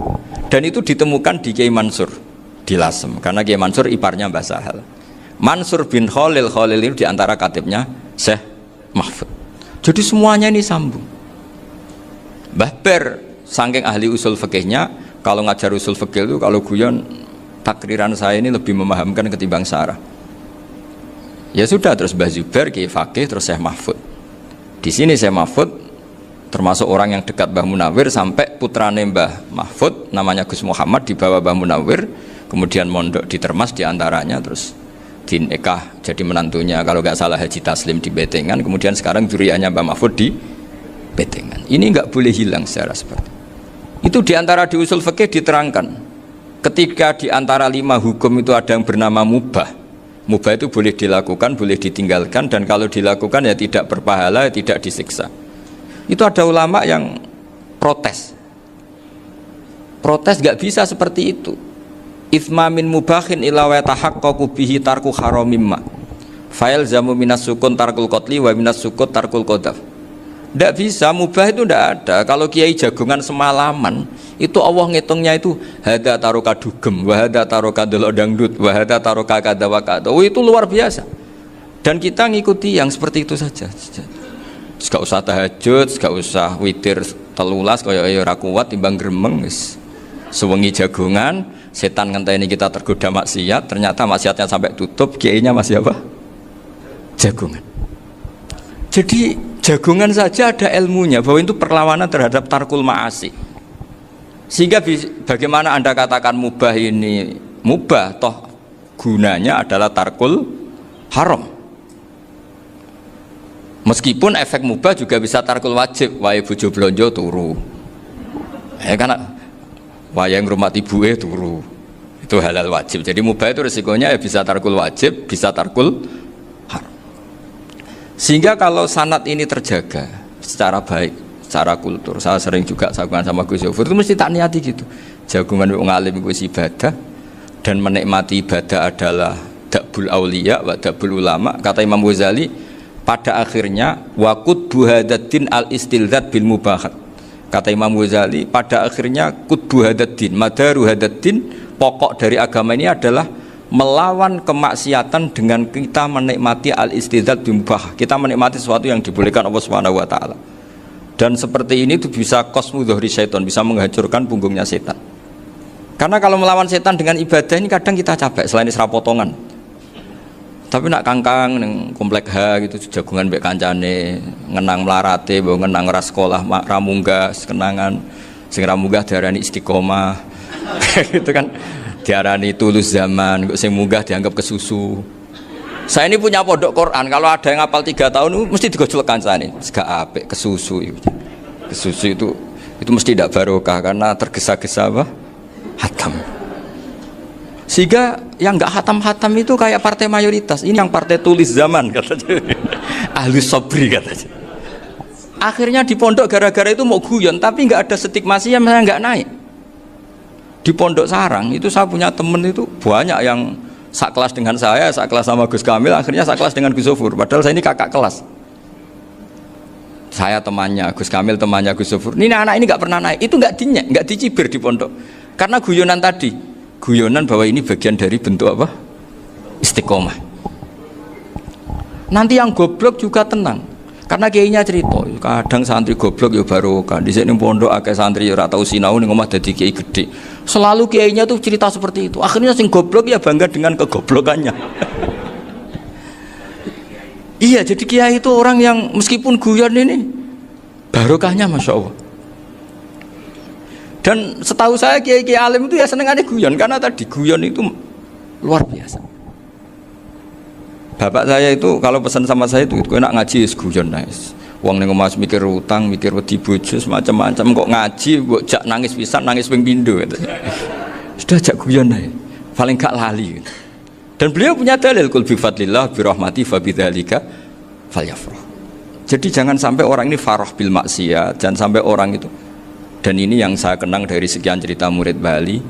Dan itu ditemukan di Kiai Mansur di Lasem, karena Kiai Mansur iparnya Mbah Sahal. Mansur bin Khalil itu diantara katibnya Syekh Mahfud. Jadi semuanya ini sambung. Mbah Ber saking ahli usul fikihnya, kalau ngajar usul fikih itu kalau guyon takriran saya ini lebih memahamkan ketimbang sarah. Ya sudah, terus Mbah Zubair Kiai Fakih, terus Syekh Mahfud. Di sini Syekh Mahfud termasuk orang yang dekat Mbah Munawir, sampai putrane Mbah Mahfud namanya Gus Muhammad dibawa Mbah Munawir, kemudian mondok di Termas diantaranya, terus dinikah jadi menantunya kalau nggak salah Haji Taslim di Betengan, kemudian sekarang juriannya Mbah Mahfud di Betengan. Ini nggak boleh hilang secara seperti itu. Diantara di usul fikih diterangkan, ketika diantara 5 hukum itu ada yang bernama mubah. Mubah itu boleh dilakukan, boleh ditinggalkan, dan kalau dilakukan ya tidak berpahala, tidak disiksa. Itu ada ulama yang protes nggak bisa seperti itu. Itsma min mubahin ila wa tahaqqaqu bihi tarku haramimma fa'il zamu minas sukun tarkul qatli wa minas sukut tarkul qadaf. Tidak bisa, mubah itu tidak ada. Kalau kiai jagungan semalaman, itu Allah ngitungnya itu hada taroka dugem, wahada taroka delok dangdut, wahada taroka kada wakada. Oh, itu luar biasa. Dan kita ngikuti yang seperti itu saja. Gak usah tahajud, gak usah witir telulas, kaya ora kuat timbang gremeng. Sewengi jagungan, setan ngenteni kita tergoda maksiat, ternyata maksiatnya sampai tutup, kiainya masih apa? Jagungan. Jadi jagungan saja ada ilmunya bahwa itu perlawanan terhadap tarkul ma'asi. Sehingga bagaimana Anda katakan mubah ini mubah, toh gunanya adalah tarkul haram. Meskipun efek mubah juga bisa tarkul wajib, wae bojo blonjo turu. Ya karena wae ngrumat ibuke turu. Itu halal wajib. Jadi mubah itu resikonya ya bisa tarkul wajib, bisa tarkul haram. Sehingga kalau sanad ini terjaga secara baik, secara kultur, saya sering juga saguan sama Gus Yofur itu mesti tak niati gitu. Jagungan wong alim kuwi ibadah dan menikmati ibadah adalah dabul auliya wa dabul ulama. Kata Imam Ghazali pada akhirnya waqud buhadatin al istilzat bil mubahat. Kata Imam Ghazali pada akhirnya qutbu hadatin madaru hadatin, pokok dari agama ini adalah melawan kemaksiatan dengan kita menikmati al istilzat bil mubah. Kita menikmati sesuatu yang dibolehkan Allah Subhanahu wa taala. Dan seperti ini itu bisa qasmu dhuhri syaitan, bisa menghancurkan punggungnya setan. Karena kalau melawan setan dengan ibadah ini kadang kita capek selain isra potongan. Tapi nak kangkang neng komplek H gitu jagungan mbek kancane ngenang melarate mbok ngenang ras sekolah ramunggah kenangan sing ramunggah diarani istiqomah gitu kan diarani tulus zaman sing munggah dianggap kesusu. Saya ini punya pondok Quran, kalau ada yang hafal 3 tahun mesti digojol kancane gak apik kesusu itu mesti tidak barokah karena tergesa-gesa apa hatam. Sehingga yang nggak hatam-hatam itu kayak partai mayoritas. Ini yang partai tulis zaman katanya. Ahli sobri katanya. Akhirnya di pondok gara-gara itu mau guyon, tapi nggak ada stigmasi yang saya nggak naik. Di pondok sarang itu saya punya temen itu banyak yang sekelas dengan saya, sekelas sama Gus Kamil, akhirnya sekelas dengan Gus Zofur. Padahal saya ini kakak kelas. Saya temannya Gus Kamil, temannya Gus Zofur. Ini anak ini nggak pernah naik. Itu nggak dinyek, nggak dicibir di pondok. Karena guyonan tadi. Guyonan bahwa ini bagian dari bentuk apa? Istiqomah. Nanti yang goblok juga tenang. Karena kiainya cerita, kadang santri goblok ya barokah. Di sini pondok akeh santri ora tau sinau ning omah dadi kiai gede. Selalu kiainya tuh cerita seperti itu. Akhirnya sing goblok ya bangga dengan kegoblokannya. Iya, jadi kiai itu orang yang meskipun guyon ini barokahnya Masya Allah. Dan setahu saya kiai-kiai alim itu ya senengannya guyon, karena tadi guyon itu luar biasa. Bapak saya itu kalau pesan sama saya itu enak ngaji guyon nice. Wong ning omah mikir utang, mikir wedi bojo macam-macam kok ngaji kok jak nangis pisan, nangis ping pindho gitu. Sudah jak guyon ae. Paling gak lali. Gitu. Dan beliau punya dalil kul bi fadlillah bi rahmati fa bidzalika falyafrah. Jadi jangan sampai orang ini farah bil maksiat, jangan sampai orang itu. Dan ini yang saya kenang dari sekian cerita murid Bali.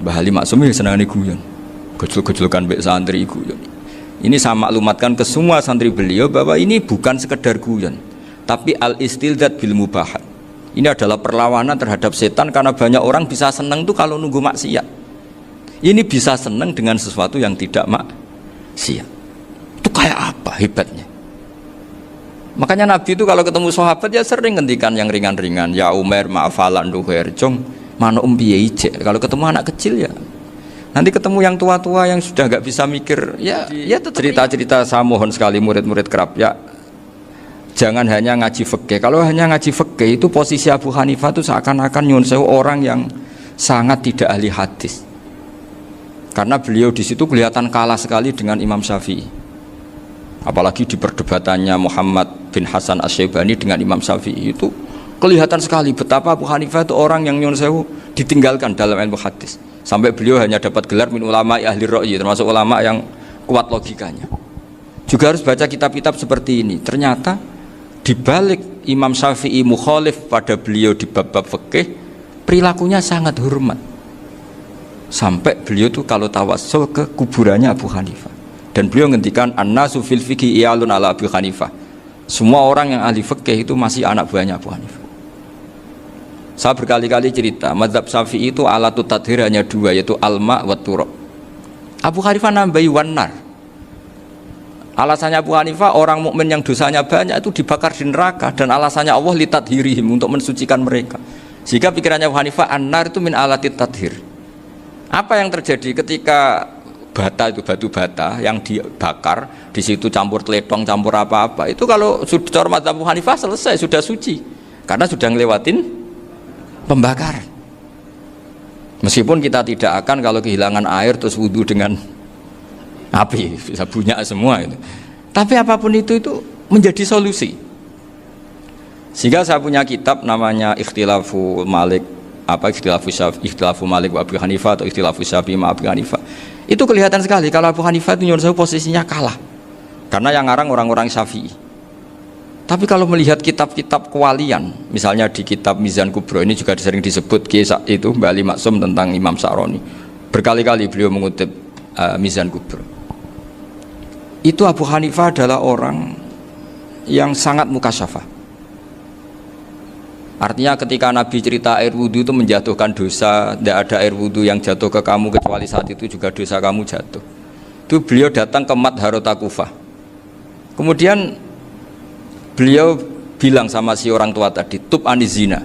Mbah Ali Maksum ya senang guyon. Gejol-gejolkan mbek santri guyon. Ini saya maklumatkan ke semua santri beliau bahwa ini bukan sekedar guyon, tapi al-istilzat bil mubahat. Ini adalah perlawanan terhadap setan karena banyak orang bisa senang tuh kalau nunggu maksiat. Ini bisa senang dengan sesuatu yang tidak maksiat. Itu kayak apa hebatnya? Makanya Nabi itu kalau ketemu sahabat ya sering ngendikan yang ringan-ringan. Ya Umar ma'afalan duher jong mana piye ije. Kalau ketemu anak kecil ya. Nanti ketemu yang tua-tua yang sudah nggak bisa mikir ya cerita-cerita saya mohon sekali murid-murid kerap ya. Jangan hanya ngaji fikih. Kalau hanya ngaji fikih itu posisi Abu Hanifah itu seakan-akan nyun sewu orang yang sangat tidak ahli hadis. Karena beliau di situ kelihatan kalah sekali dengan Imam Syafi'i. Apalagi di perdebatannya Muhammad bin Hasan Asy-Syaibani dengan Imam Syafi'i itu kelihatan sekali betapa Abu Hanifah itu orang yang nyun sewu ditinggalkan dalam ilmu hadis. Sampai beliau hanya dapat gelar min ulama ahli ra'yi, termasuk ulama yang kuat logikanya. Juga harus baca kitab-kitab seperti ini. Ternyata di balik Imam Syafi'i mukhalif pada beliau di bab-bab fikih, perilakunya sangat hormat. Sampai beliau tuh kalau tawassul ke kuburannya Abu Hanifah. Dan beliau ngendikan an-nasu fil fiqhi iyalun ala Abu Hanifah. Semua orang yang ahli fikih itu masih anak buahnya Abu Hanifah. Saya berkali-kali cerita, mazhab Syafi'i itu alatut tadhir hanya 2, yaitu alma wa turab. Abu Hanifah nambahi wanar. Alasannya Abu Hanifah orang mukmin yang dosanya banyak itu dibakar di neraka, dan alasannya Allah litadhirihim untuk mensucikan mereka. Sehingga pikirannya Abu Hanifah an-nar itu min alatit tadhir. Apa yang terjadi ketika bata itu batu bata yang dibakar, di situ campur teletong, campur apa-apa, itu kalau sudah mazhab Abu Hanifah selesai, sudah suci karena sudah ngelewatin pembakaran. Meskipun kita tidak akan kalau kehilangan air terus wudhu dengan api, bisa bunyak semua itu. Tapi apapun itu menjadi solusi. Sehingga saya punya kitab namanya Ikhtilafu Malik, Ikhtilafu Malik wa Abu Hanifah atau Ikhtilafu Syafi'i ma Abu Hanifah. Itu kelihatan sekali kalau Abu Hanifah itu nyuruh posisinya kalah. Karena yang ngarang orang-orang Syafi'i. Tapi kalau melihat kitab-kitab kewalian, misalnya di kitab Mizan Kubro ini juga sering disebut kisah itu Mbak Ali Maksum tentang Imam Sa'roni. Berkali-kali beliau mengutip Mizan Kubro. Itu Abu Hanifah adalah orang yang sangat mukasyafah. Artinya ketika Nabi cerita air wudhu itu menjatuhkan dosa, tidak ada air wudhu yang jatuh ke kamu kecuali saat itu juga dosa kamu jatuh. Itu beliau datang ke Madharota Kufah. Kemudian beliau bilang sama si orang tua tadi, tub anizina.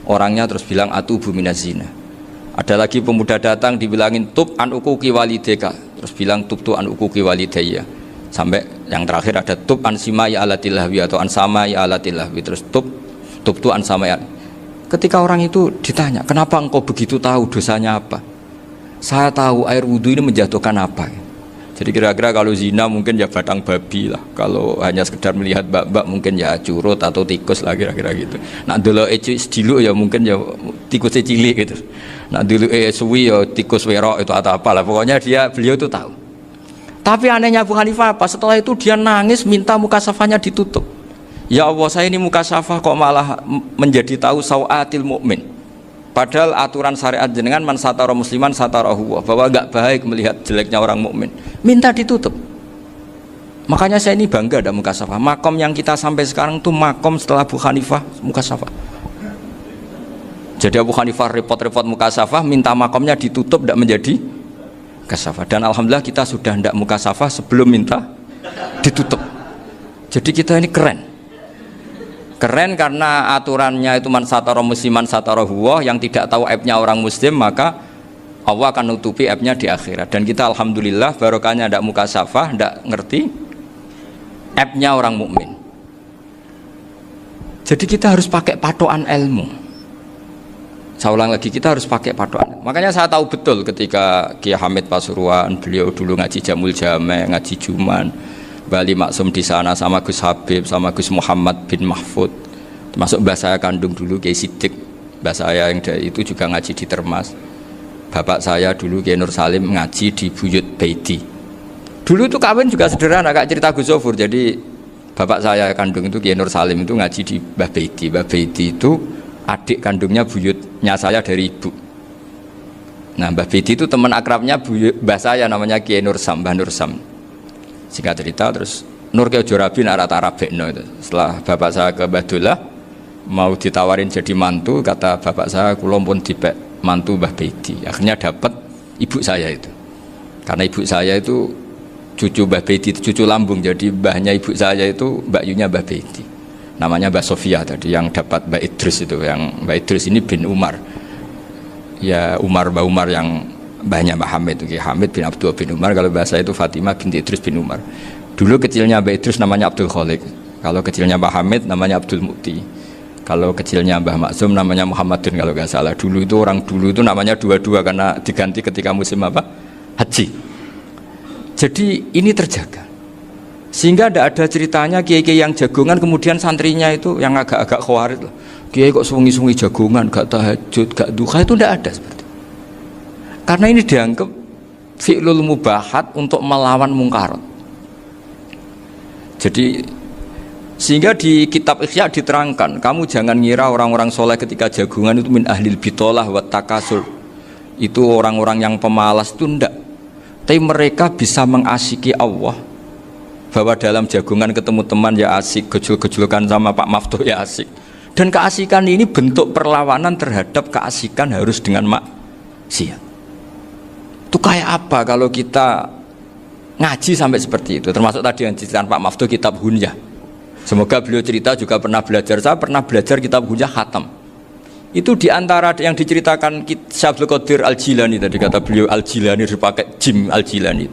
Orangnya terus bilang atubu minazina. Ada lagi pemuda datang dibilangin tub an ukuki walideka, terus bilang tub tu an ukuki walidayya. Sampai yang terakhir ada tub an simai alatilahwi atau an samai alatilahwi, terus tub tu an samai. Ketika orang itu ditanya, kenapa engkau begitu tahu dosanya apa? Saya tahu air wudhu ini menjatuhkan apa. Jadi kira-kira kalau zina mungkin ya batang babi lah. Kalau hanya sekedar melihat bak-bak mungkin ya curut atau tikus lah kira-kira gitu. Nak dulu sediluk ya mungkin ya tikus cilik gitu. Nak dulu suwi ya tikus werok itu atau apalah. Pokoknya beliau itu tahu. Tapi anehnya Abu Hanifah apa? Setelah itu dia nangis minta mukasafahnya ditutup. Ya Allah, saya ini mukasafah kok malah menjadi tahu sawatil mukmin. Padahal aturan syariat jenengan man satara musliman satarahu, bahwa enggak baik melihat jeleknya orang mukmin. Minta ditutup. Makanya saya ini bangga ada mukasafah. Makom yang kita sampai sekarang itu makom setelah Abu Hanifah mukasafah. Jadi Abu Hanifah repot-repot mukasafah, minta makomnya ditutup tidak menjadi mukasafah. Dan alhamdulillah kita sudah tidak mukasafah sebelum minta ditutup. Jadi kita ini keren. Keren karena aturannya itu man satara musliman satara huwa, yang tidak tahu aibnya orang muslim maka Allah akan nutupi aibnya di akhirat. Dan kita alhamdulillah barokahnya tidak mukasafah, tidak ngerti aibnya orang mukmin. Jadi kita harus pakai patokan ilmu. Saya ulang lagi, kita harus pakai patokan. Makanya saya tahu betul ketika Kiai Hamid Pasuruan, beliau dulu ngaji Jamul Jame, ngaji Juman, Bali Maksum di sana sama Gus Habib, sama Gus Muhammad bin Mahfud, termasuk mbah saya kandung dulu Kiai Sidik, mbah saya yang dari itu juga ngaji di Termas. Bapak saya dulu Kiai Nur Salim ngaji di Buyut Baiti. Dulu itu kawin juga sederhana, kayak cerita Gus Sofur. Jadi bapak saya kandung itu Kiai Nur Salim itu ngaji di Mbah Baiti. Mbah Baiti itu adik kandungnya buyutnya saya dari ibu. Nah Mbah Baiti itu teman akrabnya mbah saya namanya Kiai Nur Sam, Mbah Nur Sam. Singkat cerita terus Nur Kiai Jorabi arah-arah bekno itu. Setelah bapak saya ke Badullah mau ditawarin jadi mantu, kata bapak saya kula pun dipek mantu Mbah Baiti. Akhirnya dapat ibu saya itu. Karena ibu saya itu cucu Mbah Baiti, cucu lambung. Jadi mbahnya ibu saya itu Mbak Yunya Mbah Baiti. Namanya Mbah Sofia tadi yang dapat Mbak Idris itu. Yang Mbak Idris ini bin Umar. Ya Mbah Umar yang mbahnya Mbah Hamid, Hamid bin Abdul bin Umar. Kalau bahasa itu Fatimah binti Idris bin Umar. Dulu kecilnya Mbah Idris namanya Abdul Khalik. Kalau kecilnya Mbah Hamid namanya Abdul Mukti. Kalau kecilnya Mbah Maksum namanya Muhammadun kalau nggak salah. Dulu itu orang dulu itu namanya dua-dua karena diganti ketika musim apa? Haji. Jadi ini terjaga. Sehingga tidak ada ceritanya kiai-kiai yang jagongan kemudian santrinya itu yang agak-agak khawarit loh. Kiai kok sungi-sungi jagongan, gak tahajud, gak duha, itu tidak ada seperti. Karena ini dianggap fi'lul mubahat untuk melawan mungkarat. Jadi sehingga di kitab Ikhya diterangkan, kamu jangan ngira orang-orang soleh ketika jagungan itu min ahlil bitolah wa takasur. Itu orang-orang yang pemalas itu enggak. Tapi mereka bisa mengasyiki Allah. Bahwa dalam jagungan ketemu teman ya asik, gejul-gejulkan sama Pak Maftuh ya asik. Dan keasikan ini bentuk perlawanan terhadap keasikan harus dengan maksiat. Itu kayak apa kalau kita ngaji sampai seperti itu? Termasuk tadi yang diceritakan Pak Maftuh kitab Hunyah. Semoga beliau cerita juga pernah belajar. Saya pernah belajar kitab Hunyah khatam. Itu diantara yang diceritakan Syabdul Qadir Al-Jilani tadi, kata beliau Al-Jilani dipakai Jim Al-Jilani.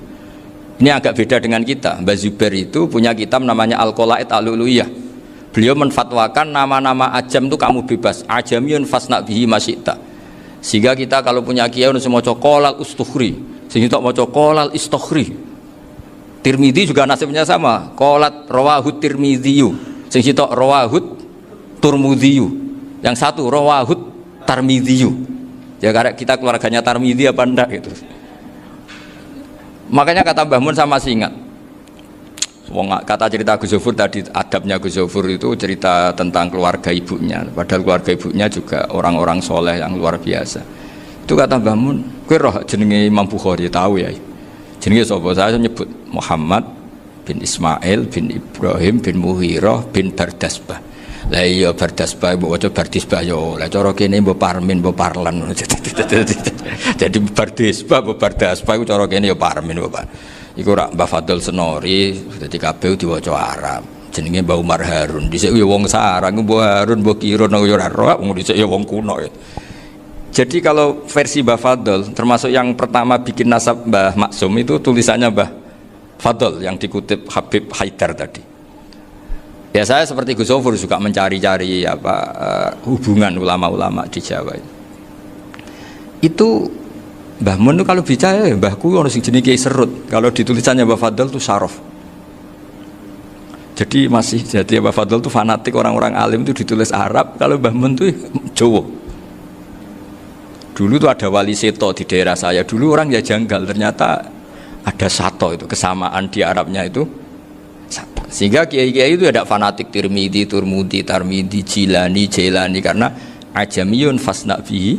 Ini agak beda dengan kita. Mbah Zubair itu punya kitab namanya Al-Qalaid Al-Uluiyah. Beliau menfatwakan nama-nama ajam itu kamu bebas. Ajamiyun fasna bihi masyita. Sehingga kita kalau punya kiai harus mau qolal ustukhri, sehingga mau qolal istukhri. Tirmidzi juga nasibnya sama. Qalat rawahut Tirmidziyu. Sehingga rawahut Turmudziyu. Yang satu rawahut Tarmidhiyu. Ya karena kita keluarganya Tarmidhi apa enggak gitu. Makanya kata Mbah Mun sama masih ingat. Kata cerita Gus Zofur tadi, adabnya Gus Zofur itu cerita tentang keluarga ibunya. Padahal keluarga ibunya juga orang-orang soleh yang luar biasa. Itu kata Mbah Mun, kowe roh jenenge Imam Bukhari tahu ya. Jenenge sapa? Saya nyebut Muhammad bin Ismail bin Ibrahim bin Muhirah bin Bardasbah. Lah iya Bardasbah mbok waca Bardisbah yo. Lah cara kene mbok Parmin mbok Parlan. Jadi Bardisbah mbok Bardasbah iku cara kene yo Parmin mbok. Iku rak Mbah Fadl Senori dadi kabeh diwaca Arab. Jenenge Mbah Umar Harun. Dhisik yo wong sarang Mbah Harun mbok kira nang yo ora roh, wong dhisik yo wong kuno. Jadi kalau versi Mbah Fadl termasuk yang pertama bikin nasab Mbah Maksum itu tulisannya Mbah Fadl yang dikutip Habib Haidar tadi. Ya saya seperti Gus Zofur juga mencari-cari hubungan ulama-ulama di Jawa. Itu Mbah Mun itu kalau bicara mbahku ono sing jenenge Kiai Serut. Kalau ditulisannya Mbah Fadl itu Syaraf. Jadi Mbah Fadl itu fanatik orang-orang alim itu ditulis Arab, kalau Mbah Mun itu Jawa. Dulu itu ada wali seto di daerah saya. Dulu orang ya janggal, ternyata ada sato itu kesamaan di Arabnya itu. Sehingga kiai-kiai itu ada fanatik Tirmidzi, Turmudi, Tarmidzi, Jilani, Jailani karena ajamiyun fasna bihi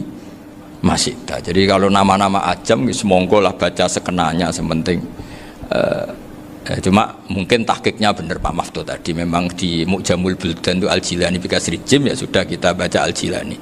masyita. Jadi kalau nama-nama ajam semonggo lah baca sekenanya sementing. Cuma mungkin tahqiqnya benar Pak Maftuh tadi, memang di Mu'jamul Buldan itu Al-Jilani bikasri Jim, ya sudah kita baca Al-Jilani.